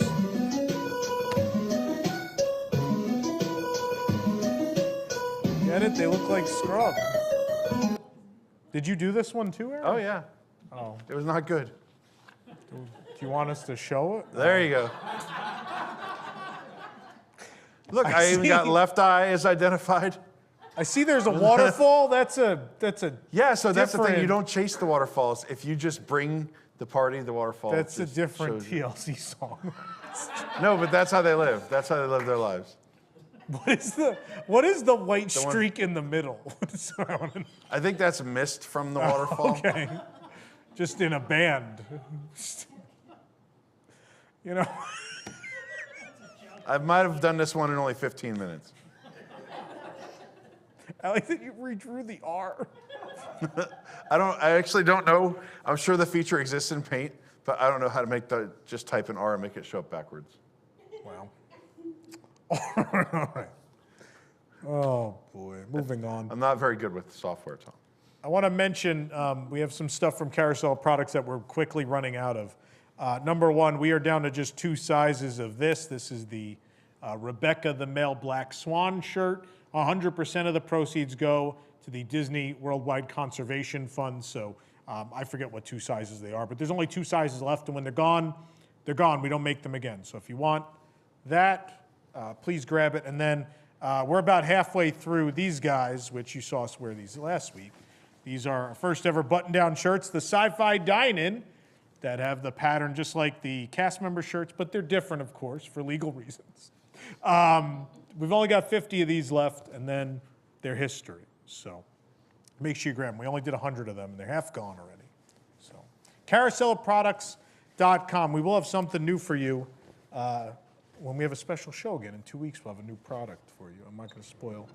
Get it? They look like Scrubs. Did you do this one too, Eric? Oh, yeah. Oh. It was not good. Do you want us to show it? There you go. Look, I even see. got left eye as identified. I see there's a waterfall. That's a Yeah, so that's the thing. You different- don't chase the waterfalls. If you just bring the party, the waterfall. That's a just different shows you. TLC song. No, but that's how they live. That's how they live their lives. What is the white streak in the middle? I think that's mist from the waterfall. Okay. Just in a band. You know. I might have done this one in only 15 minutes. I like that you redrew the R. I actually don't know. I'm sure the feature exists in Paint, but I don't know how to make just type an R and make it show up backwards. Wow. All right. Oh, boy. Moving on. I'm not very good with software, Tom. I want to mention we have some stuff from Carousel Products that we're quickly running out of. Number one, we are down to just 2 sizes of this. This is the Rebecca the Male Black Swan shirt. 100% of the proceeds go to the Disney Worldwide Conservation Fund. So I forget what 2 sizes they are, but there's only 2 sizes left. And when they're gone, they're gone. We don't make them again. So if you want that, please grab it. And then we're about halfway through these guys, which you saw us wear these last week. These are our first ever button-down shirts, the Sci-Fi Dine-In, that have the pattern just like the cast member shirts, but they're different, of course, for legal reasons. We've only got 50 of these left, and then they're history. So make sure you grab them. We only did 100 of them, and they're half gone already. So carouselproducts.com. We will have something new for you when we have a special show again. In 2 weeks, we'll have a new product for you. I'm not going to spoil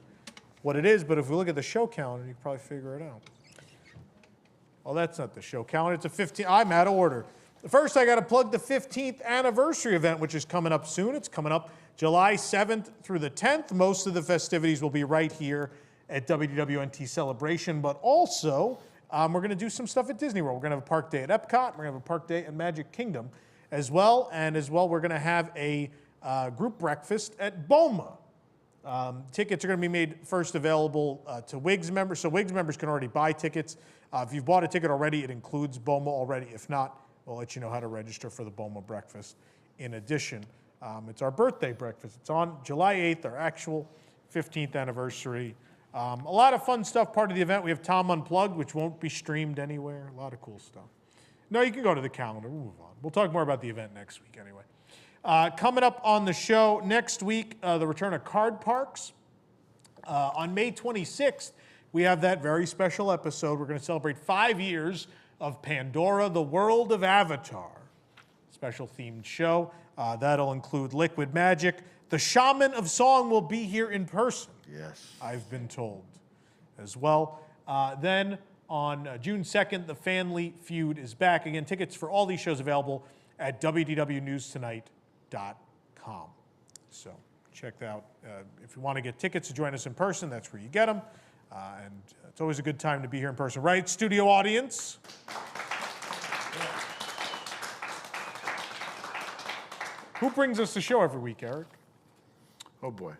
what it is, but if we look at the show calendar, you can probably figure it out. Oh, that's not the show calendar. It's a 15. I'm out of order. First, I got to plug the 15th anniversary event, which is coming up soon. It's coming up July 7th through the 10th. Most of the festivities will be right here at WDWNT Celebration, but also we're going to do some stuff at Disney World. We're going to have a park day at Epcot. We're going to have a park day at Magic Kingdom as well. And as well, we're going to have a group breakfast at BOMA. Tickets are going to be made first available to WIGS members. So WIGS members can already buy tickets. If you've bought a ticket already, it includes BOMA already. If not, we'll let you know how to register for the BOMA breakfast. In addition, it's our birthday breakfast. It's on July 8th, our actual 15th anniversary. A lot of fun stuff part of the event. We have Tom Unplugged, which won't be streamed anywhere. A lot of cool stuff. No, you can go to the calendar. We'll move on. We'll talk more about the event next week anyway. Coming up on the show next week, the return of Card Parks. On May 26th, we have that very special episode. We're going to celebrate 5 years of Pandora, the World of Avatar. Special themed show. That'll include Liquid Magic. The Shaman of Song will be here in person. Yes. I've been told as well. Then on June 2nd, the Family Feud is back. Again, tickets for all these shows available at WDWNewstonight.com. So check that out. If you want to get tickets to join us in person, that's where you get them. And it's always a good time to be here in person, right, studio audience? Who brings us the show every week, Eric? Oh, boy.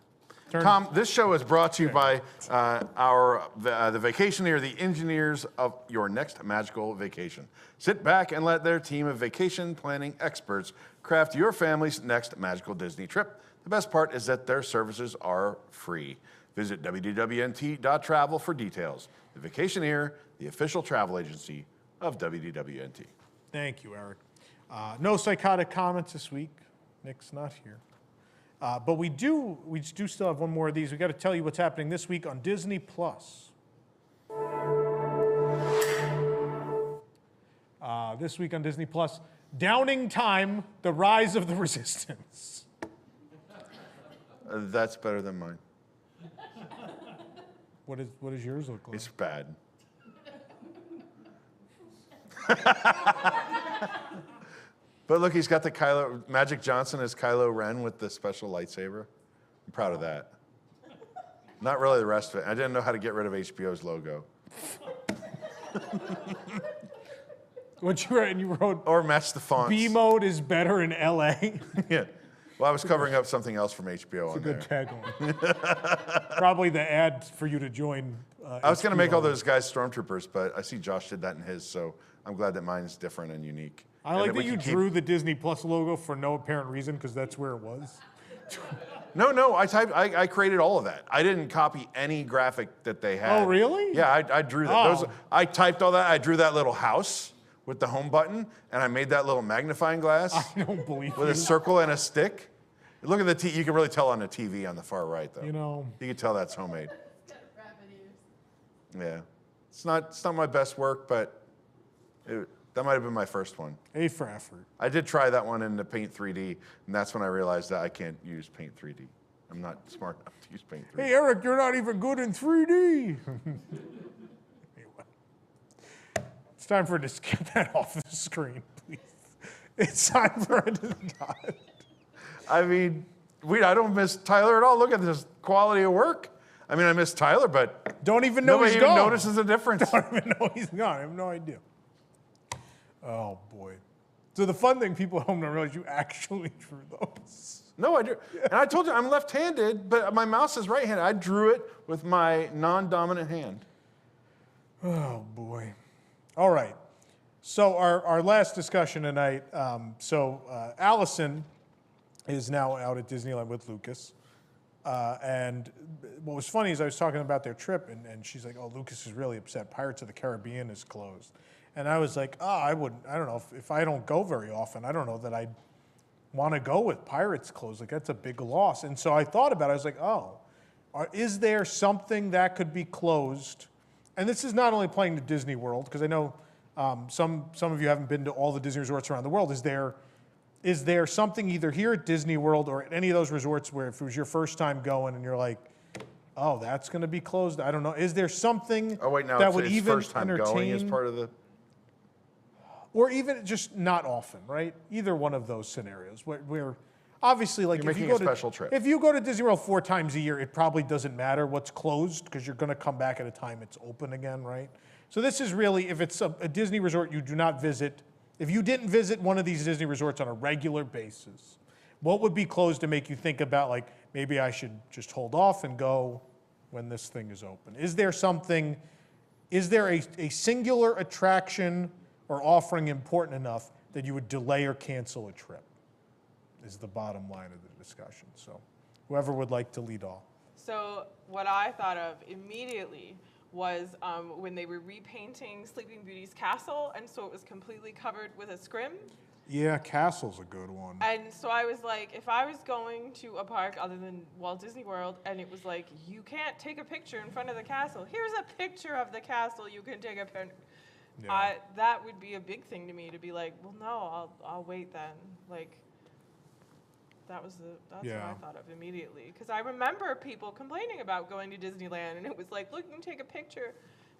Tom, this show is brought to you by the Vacationeer, the engineers of your next magical vacation. Sit back and let their team of vacation planning experts craft your family's next magical Disney trip. The best part is that their services are free. Visit WDWNT.travel for details. The Vacationeer, the official travel agency of WDWNT. Thank you, Eric. No psychotic comments this week. Nick's not here. But we do still have one more of these. We got to tell you what's happening this week on Disney Plus. This week on Disney Plus, Downing Time: The Rise of the Resistance. That's better than mine. What does yours look like? It's bad. But look, he's got the Magic Johnson as Kylo Ren with the special lightsaber. I'm proud of that. Not really the rest of it. I didn't know how to get rid of HBO's logo. What you wrote, and you wrote, or match the fonts. B mode is better in LA. Yeah. Well, I was covering up something else from HBO It's on a good there. tagline. Probably the ad for you to join. I was going to make all HBO. those guys stormtroopers, but I see Josh did that in his, so I'm glad that mine's different and unique. I And like we that you can keep- drew the Disney Plus logo for no apparent reason because that's where it was. No, I created all of that. I didn't copy any graphic that they had. Oh, really? Yeah, I drew that. Oh. I typed all that. I drew that little house with the home button, and I made that little magnifying glass. I don't believe with you. a circle and a stick. Look at the you can really tell on the TV on the far right, though. You know. You can tell that's homemade. Yeah. It's not my best work, but that might have been my first one. A for effort. I did try that one in the Paint 3D, and that's when I realized that I can't use Paint 3D. I'm not smart enough to use Paint 3D. Hey, Eric, you're not even good in 3D. It's time for us to get that off the screen, please. It's time for it to die. I mean, I don't miss Tyler at all. Look at this quality of work. I mean, I miss Tyler, but don't even know nobody he's even gone. notices the difference. Don't even know he's gone. I have no idea. Oh boy. So the fun thing, people at home don't realize you actually drew those. No, I drew. And I told you I'm left-handed, but my mouse is right-handed. I drew it with my non-dominant hand. Oh boy. All right. So our last discussion tonight. Allison is now out at Disneyland with Lucas. And what was funny is I was talking about their trip, and she's like, "Oh, Lucas is really upset. Pirates of the Caribbean is closed." And I was like, "Oh, I don't know if I don't go very often. I don't know that I'd want to go with Pirates closed. Like that's a big loss." And so I thought about it. I was like, "Oh, is there something that could be closed?" And this is not only playing to Disney World, because I know some of you haven't been to all the Disney resorts around the world. Is there something either here at Disney World or at any of those resorts where if it was your first time going and you're like, "Oh, that's going to be closed"? I don't know. Is there something that would it's even first time entertain? going as part of the. Or even just not often, right? Either one of those scenarios where obviously, like You're if you making go a special trip. If you go to Disney World 4 times a year, it probably doesn't matter what's closed because you're going to come back at a time it's open again, right? So this is really, if it's a Disney resort you do not visit, if you didn't visit one of these Disney resorts on a regular basis, what would be closed to make you think about like, maybe I should just hold off and go when this thing is open? Is there a singular attraction or offering important enough that you would delay or cancel a trip, is the bottom line of the discussion. So whoever would like to lead off. So what I thought of immediately was when they were repainting Sleeping Beauty's castle, and so it was completely covered with a scrim. Yeah, Castle's a good one. And so I was like, if I was going to a park other than Walt Disney World, and it was like, you can't take a picture in front of the castle. Here's a picture of the castle. You can take a picture. Yeah. That would be a big thing to me to be like, well, no, I'll wait then. Like, that's what I thought of immediately. Because I remember people complaining about going to Disneyland, and it was like, look, you can take a picture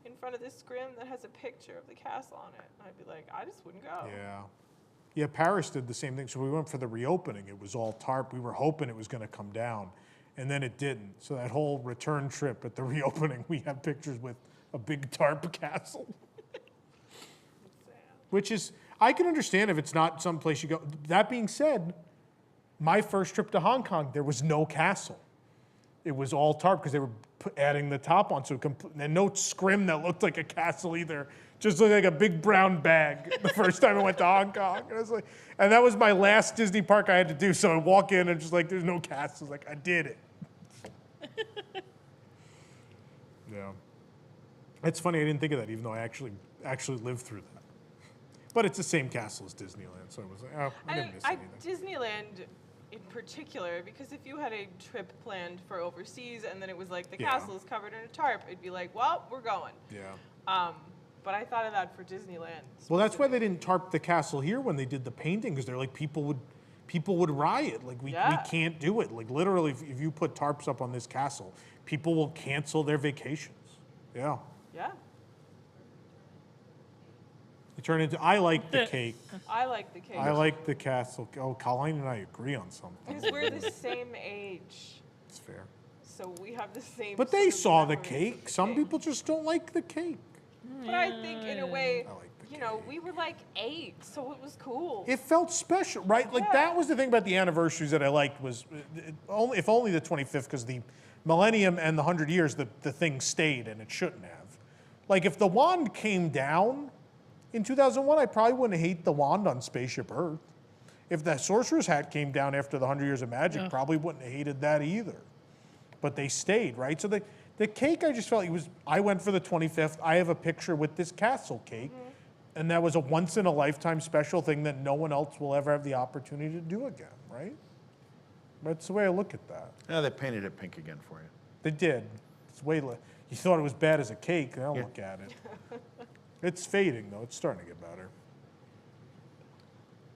in front of this scrim that has a picture of the castle on it. And I'd be like, I just wouldn't go. Yeah. Yeah, Paris did the same thing. So we went for the reopening. It was all tarp. We were hoping it was going to come down, and then it didn't. So that whole return trip at the reopening, we have pictures with a big tarp castle. Which is, I can understand if it's not someplace you go. That being said, my first trip to Hong Kong, there was no castle. It was all tarp because they were adding the top on, and no scrim that looked like a castle either. Just looked like a big brown bag the first time I went to Hong Kong. And I was like, and that was my last Disney park I had to do. So I walk in and just like, there's no castle. Like, I did it. Yeah. It's funny, I didn't think of that, even though I actually lived through that. But it's the same castle as Disneyland, so I was like, oh, I didn't miss anything. Disneyland in particular, because if you had a trip planned for overseas and then it was like the castle is covered in a tarp, it'd be like, well, we're going. Yeah. But I thought of that for Disneyland. Well, that's why they didn't tarp the castle here when they did the painting, because they're like, people would riot. Like, we can't do it. Like, literally, if you put tarps up on this castle, people will cancel their vacations. Yeah. Yeah. You turn into. I like the cake. I like the cake. I like the castle. Oh, Colleen and I agree on something. Because we're the same age. It's fair. So we have the same. But they sort of saw the memories cake. of Some people just don't like the cake. But I think in a way, you know, we were like 8, so it was cool. It felt special, right? Like that was the thing about the anniversaries that I liked was, if only the 25th, because the millennium and the 100 years, the thing stayed and it shouldn't have. Like if the wand came down in 2001, I probably wouldn't hate the wand on Spaceship Earth. If the Sorcerer's Hat came down after the 100 Years of Magic, probably wouldn't have hated that either. But they stayed, right? So the cake, I just felt it was, I went for the 25th. I have a picture with this castle cake. And that was a once in a lifetime special thing that no one else will ever have the opportunity to do again, right? That's the way I look at that. Yeah, they painted it pink again for you. They did. It's way you thought it was bad as a cake. Now look at it. It's fading though. It's starting to get better.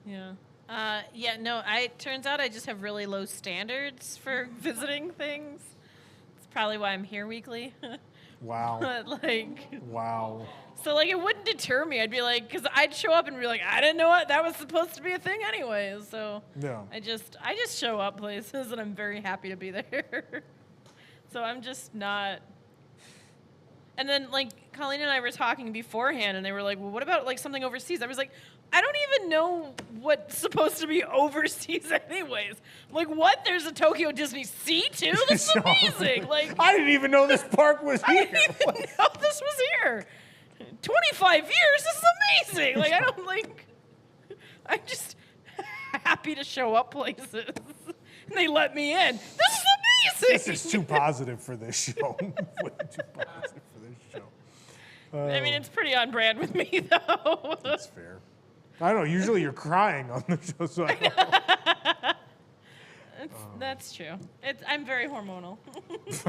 Yeah. It turns out I just have really low standards for visiting things. It's probably why I'm here weekly. Wow. Wow. So it wouldn't deter me. I'd be like, because I'd show up and be like, I didn't know what that was supposed to be a thing anyway. So yeah. I just show up places and I'm very happy to be there. So I'm just not. And then Colleen and I were talking beforehand and they were like, well, what about something overseas? I was like, I don't even know what's supposed to be overseas anyways. I'm like, what? There's a Tokyo Disney Sea too? This is amazing. I didn't even know this park was here. I didn't even know this was here. 25 years, this is amazing. I'm just happy to show up places. And they let me in. This is amazing. This is too positive for this show. Way too positive for this show. I mean, it's pretty on brand with me, though. That's fair. I don't know. Usually you're crying on the show, so I don't know. That's true. I'm very hormonal.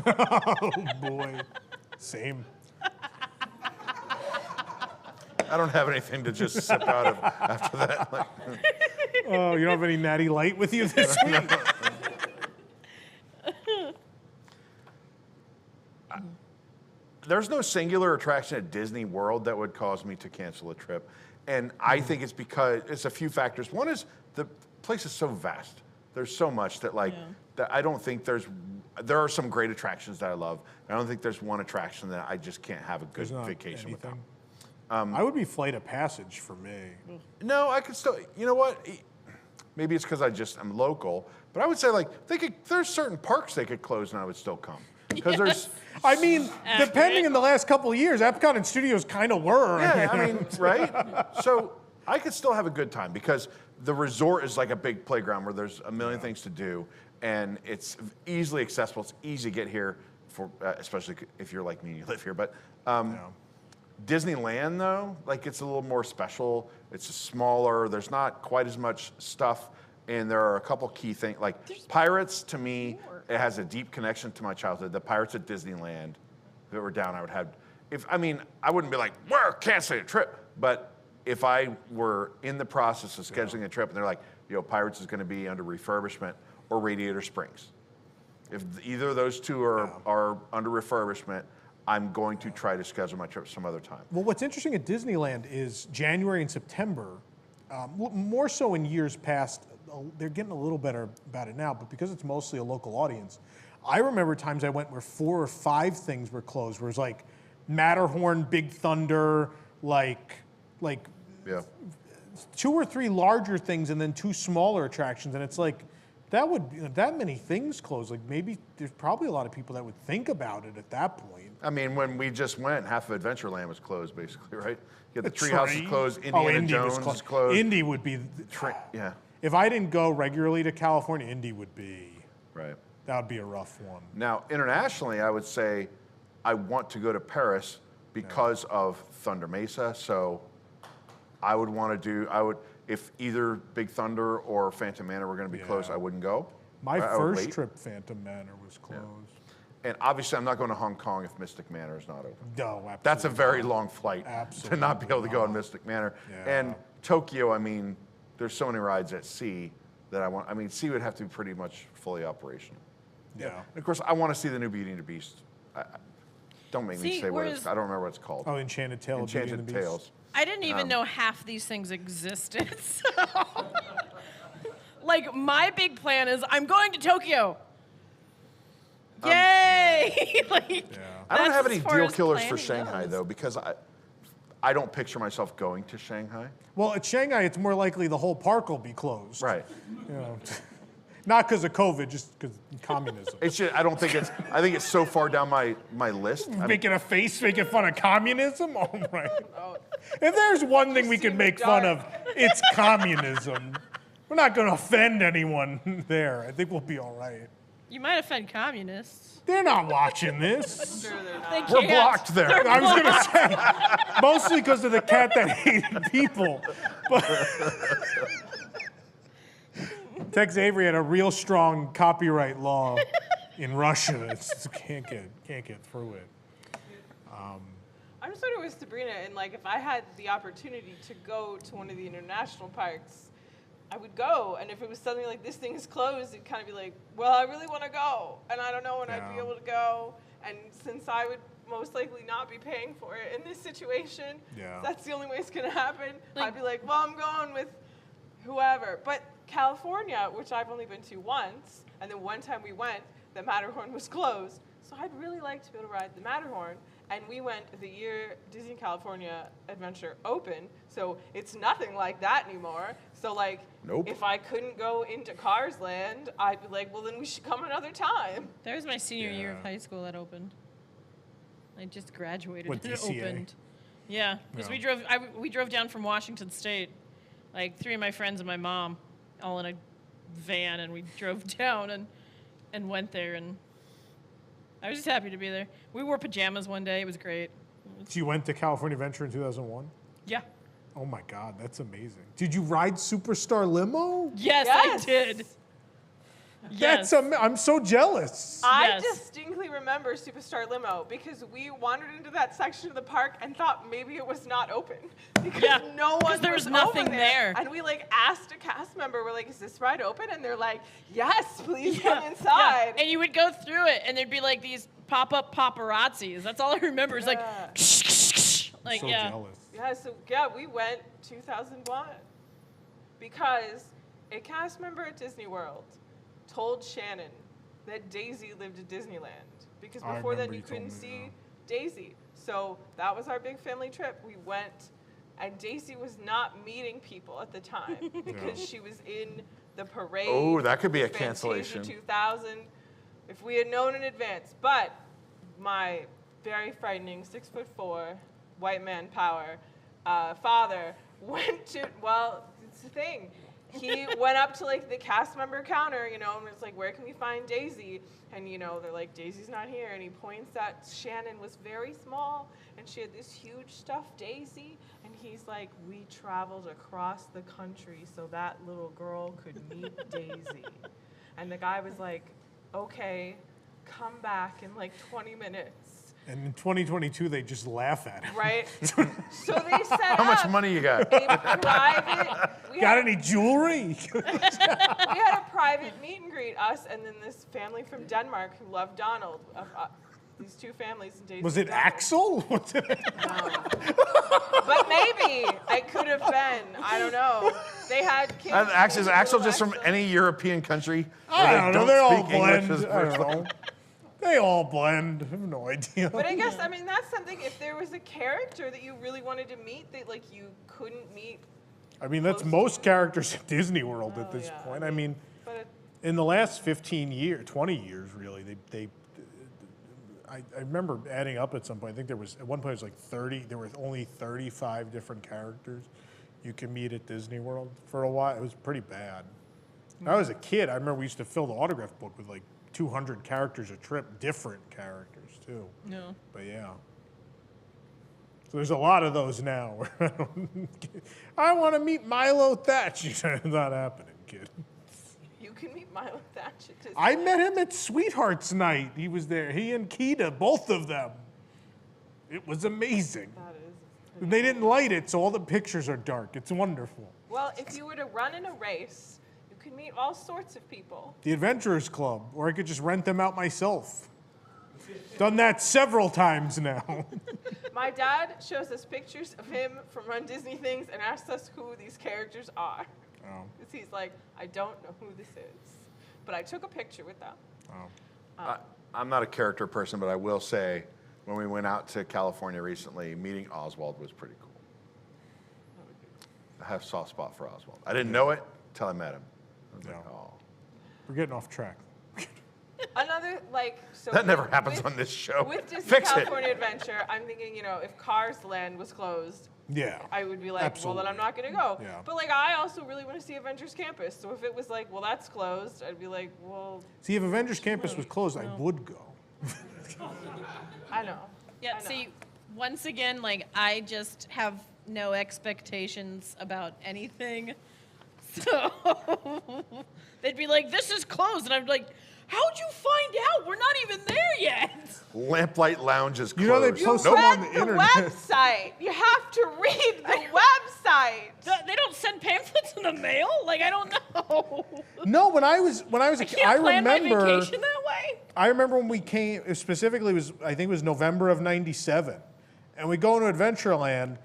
Oh, boy. Same. I don't have anything to just sip out of after that. Oh, you don't have any Natty Light with you this week? There's no singular attraction at Disney World that would cause me to cancel a trip. And I think it's because it's a few factors. One is the place is so vast. There's so much that that I don't think there are some great attractions that I love. I don't think there's one attraction that I just can't have a good vacation without. I would be Flight of Passage for me. No, I could still, you know what? Maybe it's because I'm local, but I would say there's certain parks they could close and I would still come. Because there's, I mean, depending in the last couple of years, Epcot and Studios kind of were. Yeah, I mean, right? So I could still have a good time because the resort is like a big playground where there's a million things to do and it's easily accessible. It's easy to get here for, especially if you're like me and you live here. But Disneyland though, it's a little more special. It's smaller. There's not quite as much stuff. And there are a couple key things, Pirates to me, it has a deep connection to my childhood. The Pirates at Disneyland, if it were down, I would have, I wouldn't be like, we're canceling a trip. But if I were in the process of scheduling a trip and they're like, Pirates is going to be under refurbishment or Radiator Springs. If either of those two are under refurbishment, I'm going to try to schedule my trip some other time. Well, what's interesting at Disneyland is January and September, more so in years past, they're getting a little better about it now, but because it's mostly a local audience, I remember times I went where 4 or 5 things were closed, where it was Matterhorn, Big Thunder, 2 or 3 larger things and then 2 smaller attractions, and it's that many things closed. Maybe there's probably a lot of people that would think about it at that point. I mean, when we just went, half of Adventureland was closed, basically, right? You had the Treehouse is closed, Indiana Jones is closed. Indy would be, yeah. If I didn't go regularly to California, Indy would be, right. That would be a rough one. Now, internationally, I would say I want to go to Paris because of Thunder Mesa, so I would want to do, if either Big Thunder or Phantom Manor were going to be closed, I wouldn't go. My first trip, Phantom Manor, was closed. Yeah. And obviously, I'm not going to Hong Kong if Mystic Manor is not open. No, absolutely. That's a very long flight to not be able to go on Mystic Manor. Yeah. And Tokyo, there's so many rides at sea that sea would have to be pretty much fully operational. Yeah. And of course, I want to see the new Beauty and the Beast. Don't make me See, say what whereas- it's. I don't remember what it's called. Oh, Enchanted Tale. of Beauty and Enchanted the Beast. Tales. I didn't even know half these things existed. So. Like, my big plan is I'm going to Tokyo. Yay! Like, I don't that's have as any far deal as killers for planning Shanghai goes. though, because I don't picture myself going to Shanghai. Well, at Shanghai, it's more likely the whole park will be closed. Right. You know, not because of COVID, just because communism. It's just, I don't think it's. I think it's so far down my list. Making a face, making fun of communism? Oh, right. If there's one thing we can make fun of, it's communism. We're not going to offend anyone there. I think we'll be all right. You might offend communists. They're not watching this. They We're can't. blocked there. They're I was going to blocked. say, mostly because of the cat that hated people. But Tex Avery had a real strong copyright law in Russia. It's can't get through it. I'm sort of with Sabrina, and like if I had the opportunity to go to one of the international parks, I would go. And if it was something like this thing is closed, it'd kind of be like, well, I really want to go, and I don't know when I'd be able to go. And since I would most likely not be paying for it in this situation, that's the only way it's gonna happen. I'd be like, well, I'm going with whoever. But California, which I've only been to once, and then one time we went, the Matterhorn was closed. So I'd really like to be able to ride the Matterhorn. And we went the year Disney California Adventure opened, so it's nothing like that anymore. So like, if I couldn't go into Cars Land, I'd be like, well, then we should come another time. That was my senior year of high school that opened. I just graduated What, and it DCA? opened. Yeah, because we drove down from Washington State, like 3 of my friends and my mom, all in a van, and we drove down and went there, and I was just happy to be there. We wore pajamas one day. It was great. So you went to California Adventure in 2001? Yeah. Oh my God, that's amazing. Did you ride Superstar Limo? Yes, I did. That's I'm so jealous. I distinctly remember Superstar Limo because we wandered into that section of the park and thought maybe it was not open because no one there was over nothing there. And we like asked a cast member, we're like, "Is this ride open?" And they're like, "Yes, please come inside." And you would go through it, and there'd be like these pop-up paparazzis. That's all I remember. Is like, like so yeah. jealous. Yeah, so we went 2001 because a cast member at Disney World told Shannon that Daisy lived at Disneyland because I before then remember you you told couldn't me, see Daisy. So that was our big family trip. We went, and Daisy was not meeting people at the time because she was in the parade. Oh, that could be a Fantasia cancellation. 2000. If we had known in advance, but my very frightening 6'4" white man power father went to, well, it's the thing. He went up to like the cast member counter, you know, and was like, where can we find Daisy? And, you know, they're like, Daisy's not here. And he points at Shannon was very small, and she had this huge stuffed Daisy. And he's like, we traveled across the country so that little girl could meet Daisy. And the guy was like, okay, come back in like 20 minutes. And in 2022, they just laugh at him. Right? So they set How much up money you got? a private. Got any jewelry? We had a private meet and greet, us and then this family from Denmark who loved Donald. These two families in Daisy. Was it Axel? Was it? But maybe it could have been. I don't know. They had kids. Is Axel just from any European country? I don't know. They all speak English blend. as I don't first know. They all blend. I have no idea. But I guess, I mean, that's something, if there was a character that you really wanted to meet that, like, you couldn't meet. I mean, that's most characters at Disney World at this point. I mean, in the last 15 years, 20 years, really, I remember adding up at some point. I think there was, at one point, it was like 30, there were only 35 different characters you can meet at Disney World for a while. It was pretty bad. When I was a kid, I remember we used to fill the autograph book with like 200 characters a trip, different characters too. No. But yeah. So there's a lot of those now. I want to meet Milo Thatch. It's not happening, kid. You can meet Milo Thatch at Disney. I met him at Sweethearts Night. He was there. He and Keita, both of them. It was amazing. That is. And they didn't light it, so all the pictures are dark. It's wonderful. Well, if you were to run in a race, you could meet all sorts of people. The Adventurers Club, or I could just rent them out myself. Done that several times now. My dad shows us pictures of him from Run Disney things and asks us who these characters are. Oh. Because he's like, I don't know who this is. But I took a picture with them. Oh. I'm not a character person, but I will say, when we went out to California recently, meeting Oswald was pretty cool. I have a soft spot for Oswald. I didn't know it until I met him. I was like, oh. We're getting off track. Another, so that never happens on this show. With Disney Fix California Adventure, I'm thinking, if Cars Land was closed, yeah, I would be like, absolutely. well, then I'm not going to go. Yeah. But, I also really want to see Avengers Campus. So if it was like, well, that's closed, I'd be like, well. See, if Avengers Campus was closed, I would go. I know. Yeah, see, once again, I just have no expectations about anything. So they'd be like, this is closed. And I'd be like, how'd you find out? We're not even there yet. Lamplight Lounge is closed. You know they post them on the internet. Website. You have to read the website. They don't send pamphlets in the mail? I don't know. No, when I was a kid, I plan my remember. vacation that way? I remember when we came. Specifically, I think it was November of '97, and we go into Adventureland,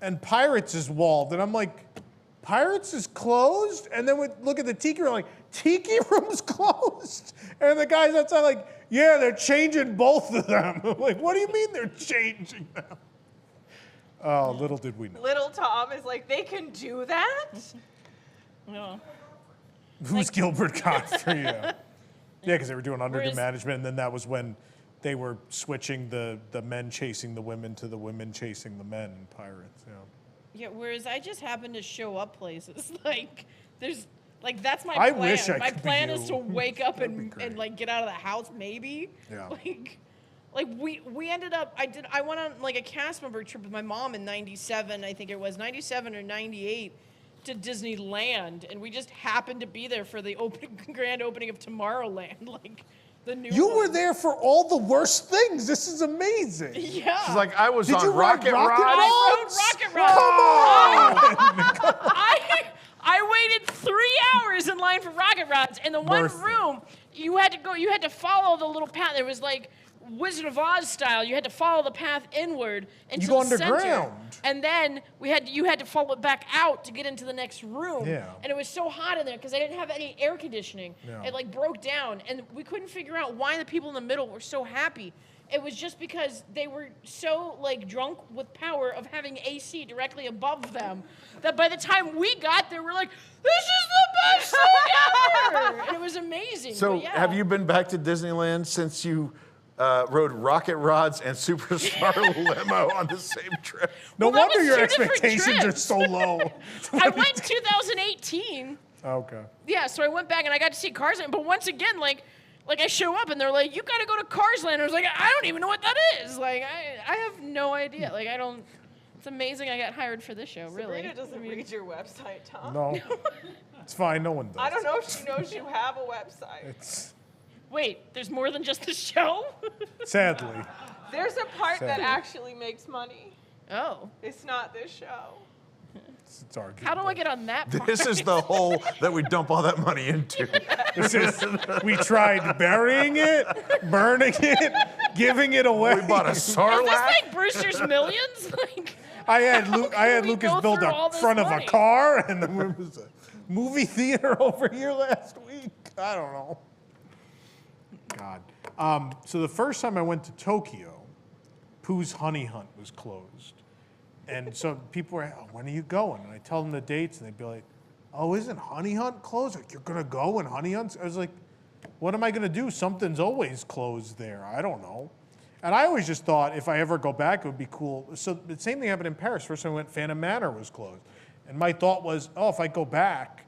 and Pirates is walled, and I'm like, Pirates is closed? And then we look at the Tiki Room, like, Tiki Room's closed? And the guy's outside like, yeah, they're changing both of them. I'm like, what do you mean they're changing them? Oh, little did we know. Little Tom is like, they can do that? No. Who's Gilbert Gottfried? Yeah, because they were doing underdue management, and then that was when they were switching the men chasing the women to the women chasing the men in Pirates, yeah. Yeah, whereas I just happen to show up places. That's my I plan. wish I my could be plan is you. to wake up and get out of the house maybe. Yeah. We ended up I went on a cast member trip with my mom in 97, I think it was 97 or 98 to Disneyland, and we just happened to be there for the grand opening of Tomorrowland, the new You one. were there for all the worst things. This is amazing. Yeah. She's like, I was Did on you ride Rocket Rocket Rods. I rode Rocket Rods. I waited 3 hours in line for Rocket Rods. In the one room, you had to follow the little path. There was Wizard of Oz style. You had to follow the path inward into go the center. underground. And then you had to follow it back out to get into the next room. Yeah. And it was so hot in there because I didn't have any air conditioning. Yeah. It broke down, and we couldn't figure out why the people in the middle were so happy. It was just because they were so drunk with power of having AC directly above them that by the time we got there, we're like, this is the best thing ever! And it was amazing. So, but yeah. have you been back to Disneyland since you rode Rocket Rods and Superstar Limo on the same trip? No Well, that wonder was your two different expectations are trips. so low. I went 2018. Okay. Yeah, so I went back and I got to see Cars Land. But once again, I show up and they're like, you got to go to Cars Land. I was like, I don't even know what that is. I have no idea. I don't. It's amazing I got hired for this show, really. Sabrina doesn't read your website, Tom. No. It's fine. No one does. I don't know if she knows you have a website. Wait, there's more than just the show? Sadly. There's a part that Sadly. actually makes money. Oh. It's not this show. It's arguable. How do I get on that part? This is the hole that we dump all that money into. This is, we tried burying it, burning it, giving it away. We bought a Is this Sarlacc. like Brewster's Millions? I had we Lucas go build through a all this front money? of a car, and then there was a movie theater over here last week. I don't know. God. So the first time I went to Tokyo, Pooh's Honey Hunt was closed. And so people were, oh, when are you going? And I tell them the dates, and they'd be like, oh, isn't Honey Hunt closed? Like, you're going to go and Honey Hunt's? I was like, what am I going to do? Something's always closed there. I don't know. And I always just thought if I ever go back, it would be cool. So the same thing happened in Paris. First time I went, Phantom Manor was closed. And my thought was, oh, if I go back,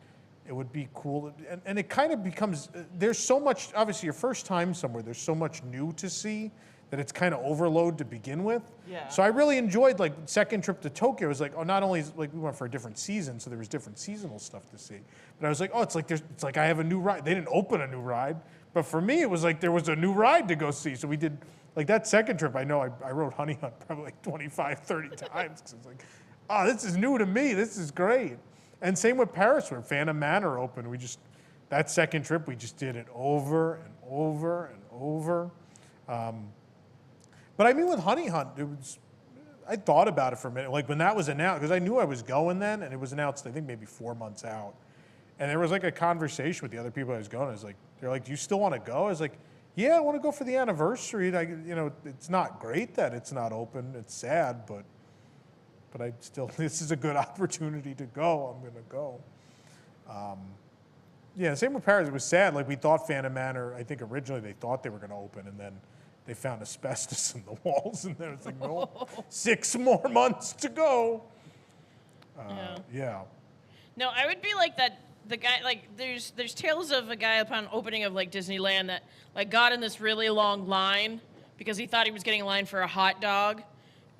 it would be cool. And it kind of becomes, there's so much, obviously your first time somewhere, there's so much new to see that it's kind of overload to begin with. Yeah. So I really enjoyed, like, second trip to Tokyo. It was like, oh, not only, like, we went for a different season, so there was different seasonal stuff to see. But I was like, oh, it's like I have a new ride. They didn't open a new ride. But for me, it was like there was a new ride to go see. So we did, like, that second trip, I know I rode Honey Hunt probably like 25, 30 times. Because I was like, oh, this is new to me. This is great. And same with Paris, where Phantom Manor opened. That second trip, we just did it over and over and over. But I mean, with Honey Hunt, I thought about it for a minute. Like when that was announced, because I knew I was going then, and it was announced, I think maybe 4 months out. And there was like a conversation with the other people I was going. I was like, they're like, do you still want to go? I was like, yeah, I want to go for the anniversary. It's not great that it's not open. It's sad, but I still, this is a good opportunity to go. I'm going to go. Yeah, same with Paris. It was sad. Like we thought Phantom Manor, I think originally they thought they were going to open, and then they found asbestos in the walls, and then it's like, no, 6 more months to go. Yeah. No, I would be like that. The guy, like, there's tales of a guy upon opening of like Disneyland that like got in this really long line because he thought he was getting in line for a hot dog,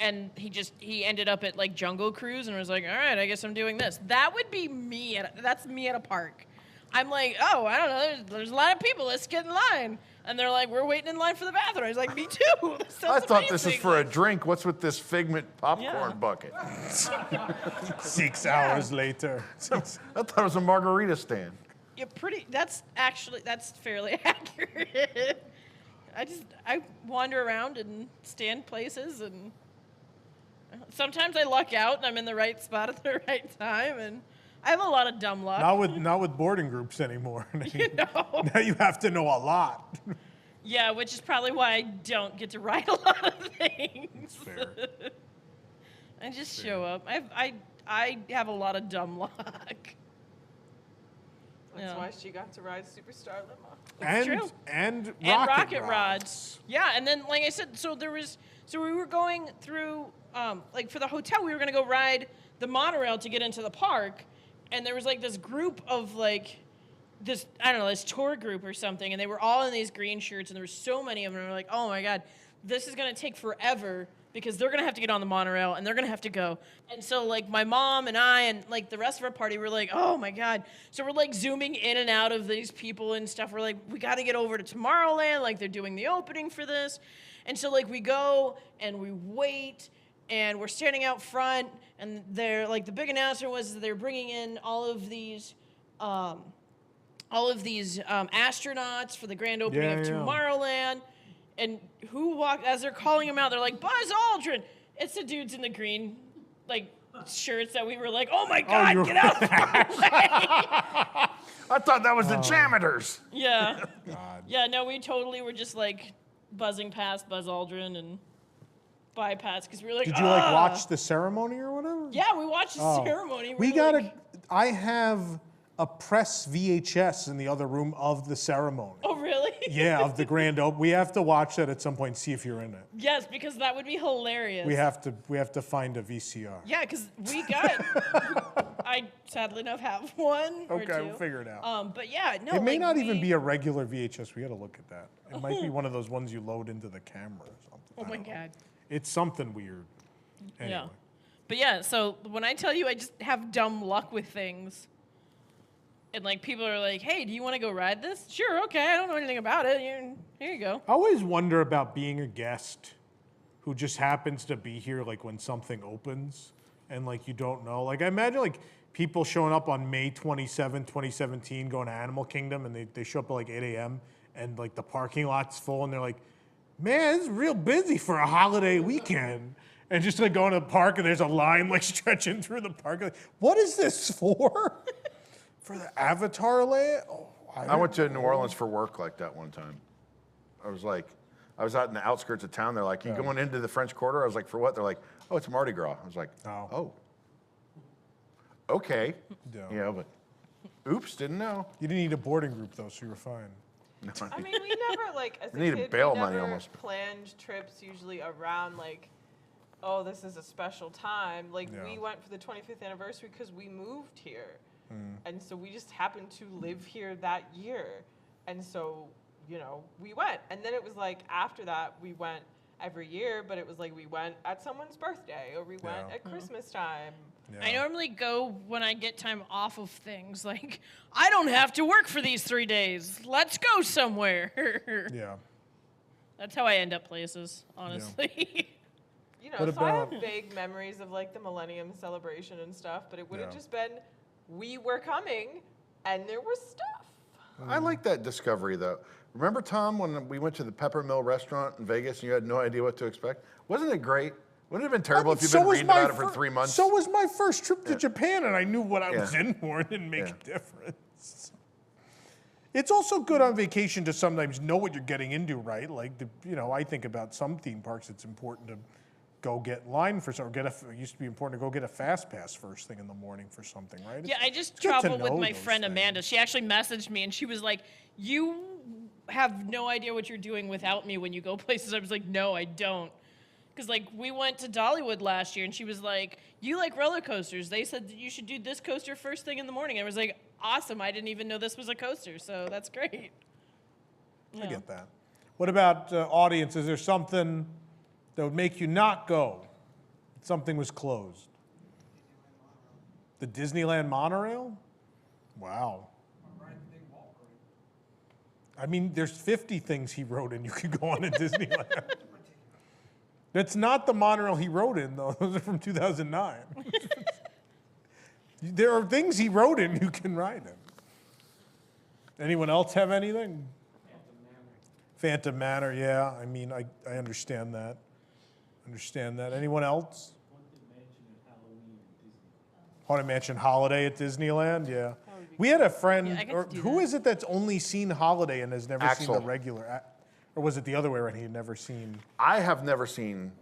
and he ended up at like Jungle Cruise and was like, all right, I guess I'm doing this. That would be me. That's me at a park. I'm like, oh, I don't know. There's a lot of people. Let's get in line. And they're like, we're waiting in line for the bathroom. I was like, me too. I thought this was for a drink. What's with this Figment popcorn bucket? 6 hours later. I thought it was a margarita stand. Yeah, that's fairly accurate. I wander around and stand places, and sometimes I luck out and I'm in the right spot at the right time, and I have a lot of dumb luck. Not with boarding groups anymore. Now you have to know a lot. Yeah, which is probably why I don't get to write a lot of things. That's fair. I just show up. I have a lot of dumb luck. That's why she got to ride Superstar Limo. It's true. And rocket rods. Yeah, and then like I said, so we were going through like for the hotel, we were gonna go ride the monorail to get into the park. And there was like this group of like this tour group or something, and they were all in these green shirts, and there were so many of them, and we're like, oh my God, this is gonna take forever because they're gonna have to get on the monorail and they're gonna have to go. And so like my mom and I and like the rest of our party were like, oh my God. So we're like zooming in and out of these people and stuff. We're like, we gotta get over to Tomorrowland, like they're doing the opening for this. And so like we go and we wait, and we're standing out front, and they're like the big announcement was that they're bringing in all of these astronauts for the grand opening of Tomorrowland. And who walked as they're calling them out? They're like, Buzz Aldrin. It's the dudes in the green like shirts that we were like, oh my God, get out of my way. I thought that was the Jameters. Yeah. God. Yeah, no, we totally were just like buzzing past Buzz Aldrin and bypass because we were like, Did you like watch the ceremony or whatever? Yeah, we watched the ceremony. I have a press VHS in the other room of the ceremony. Oh, really? Yeah, of the grand opening. We have to watch that at some point and see if you're in it. Yes, because that would be hilarious. We have to find a VCR. Yeah, because we got. I sadly enough have one or two. Okay, we'll figure it out. But yeah, no. It may not even be a regular VHS. We got to look at that. It might be one of those ones you load into the camera or something. Oh my God. It's something weird. Anyway. Yeah. But yeah, so when I tell you I just have dumb luck with things, and like people are like, hey, do you want to go ride this? Sure, okay, I don't know anything about it. Here you go. I always wonder about being a guest who just happens to be here like when something opens and like you don't know. Like I imagine like people showing up on May 27, 2017 going to Animal Kingdom, and they show up at like 8 a.m. and like the parking lot's full, and they're like, man, it's real busy for a holiday weekend. And just like going to the park and there's a line like stretching through the park. Like, what is this for? For the Avatar land? Oh, I went to New Orleans for work like that one time. I was out in the outskirts of town. They're like, you going into the French Quarter? I was like, for what? They're like, oh, it's Mardi Gras. I was like, oh. Okay. Yeah, but oops, didn't know. You didn't need a boarding group though, so you were fine. No. I mean, we never like as a needed kid, bail we money never almost. planned trips usually around like, oh, this is a special time. Like we went for the 25th anniversary because we moved here, and so we just happened to live here that year, and so we went. And then it was like after that we went every year, but it was like we went at someone's birthday or we went at Christmas time. Yeah. I normally go when I get time off of things. Like, I don't have to work for these 3 days. Let's go somewhere. Yeah. That's how I end up places, honestly. So I have vague memories of like the Millennium Celebration and stuff, but it would have just been, we were coming and there was stuff. I like that discovery though. Remember, Tom, when we went to the Peppermill restaurant in Vegas and you had no idea what to expect? Wasn't it great? Wouldn't it have been terrible if you'd been reading about it for 3 months? So was my first trip to Japan, and I knew what I was in for. It didn't make a difference. It's also good on vacation to sometimes know what you're getting into, right? Like, I think about some theme parks, it's important to go get in line for something. It used to be important to go get a fast pass first thing in the morning for something, right? Yeah, I just traveled with my friend Amanda. She actually messaged me, and she was like, "You have no idea what you're doing without me when you go places." I was like, "No, I don't." Because, like, we went to Dollywood last year, and she was like, "You like roller coasters. They said that you should do this coaster first thing in the morning." I was like, "Awesome. I didn't even know this was a coaster, so that's great." I get that. What about audience? Is there something that would make you not go if something was closed? The Disneyland monorail? Wow. I mean, there's 50 things he wrote in you could go on in Disneyland. That's not the monorail he wrote in, though. Those are from 2009. There are things he wrote in you can ride in. Anyone else have anything? Phantom Manor, yeah. I mean, I understand that. Anyone else? Haunted Mansion Holiday at Disneyland, yeah. We had a friend, who is it that's only seen Holiday and has never seen the regular? Or was it the other way around? He had never seen. I have never seen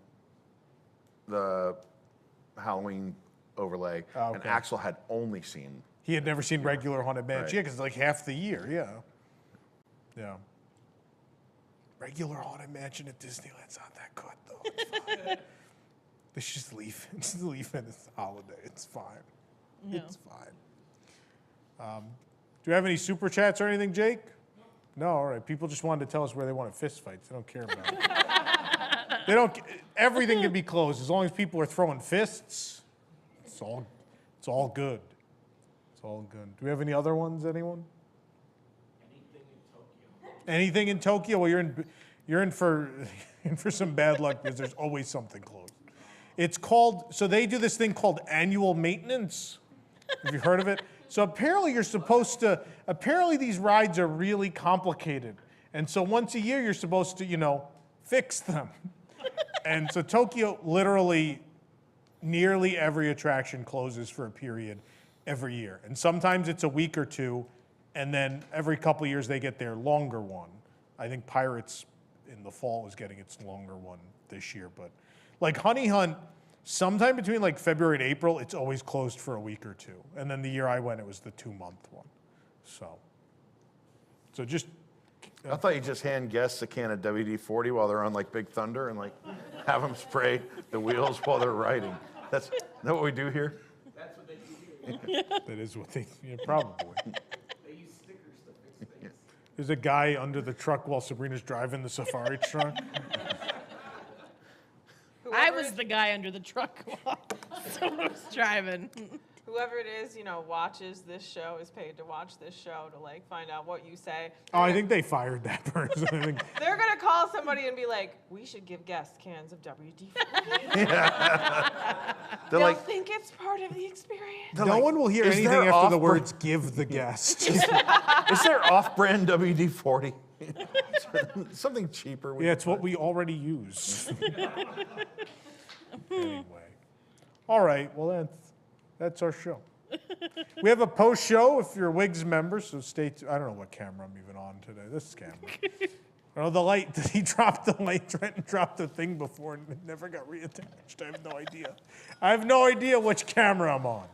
the Halloween overlay, and Axel had only seen. He had never seen regular Haunted Mansion, Right. yeah, because it's like half the year, yeah. Regular Haunted Mansion at Disneyland's not that good, though. It's fine. They should just leave it as Holiday. It's fine. Yeah. It's fine. Do you have any super chats or anything, Jake? No, all right. People just wanted to tell us where they want to fist fights. They don't care about it. They don't. Everything can be closed as long as people are throwing fists. It's all good. It's all good. Do we have any other ones? Anyone? Anything in Tokyo? Well, you're in for some bad luck because there's always something closed. It's called. So they do this thing called annual maintenance. Have you heard of it? So apparently you're supposed to. Apparently these rides are really complicated, and so once a year you're supposed to, fix them. And so Tokyo, literally, nearly every attraction closes for a period every year, and sometimes it's a week or two, and then every couple of years they get their longer one. I think Pirates in the fall is getting its longer one this year, but like Honey Hunt, sometime between like February and April, it's always closed for a week or two. And then the year I went, it was the 2-month one. So just. I thought you just hand guests a can of WD-40 while they're on like Big Thunder and like have them spray the wheels while they're riding. Is that what we do here? That's what they do here. That is what they, probably. They use stickers to fix things. There's a guy under the truck while Sabrina's driving the safari truck. I was the guy under the truck while someone was driving. Whoever it is, watches this show, is paid to watch this show to find out what you say. Oh, I think they fired that person. I think. They're gonna call somebody and be like, "We should give guests cans of WD-40." They'll think it's part of the experience. No one will hear anything after the words "give the guest." Is there off-brand WD-40? Something cheaper. Yeah, it's what we already use. Anyway. All right, well, that's our show. We have a post-show if you're a Wigs member, so stay tuned. I don't know what camera I'm even on today. This camera. Oh, the light. He dropped the light. Trenton dropped the thing before and it never got reattached. I have no idea. I have no idea which camera I'm on.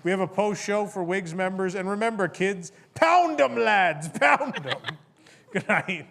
We have a post-show for Wigs members. And remember, kids, pound them, lads. Pound them. Good night.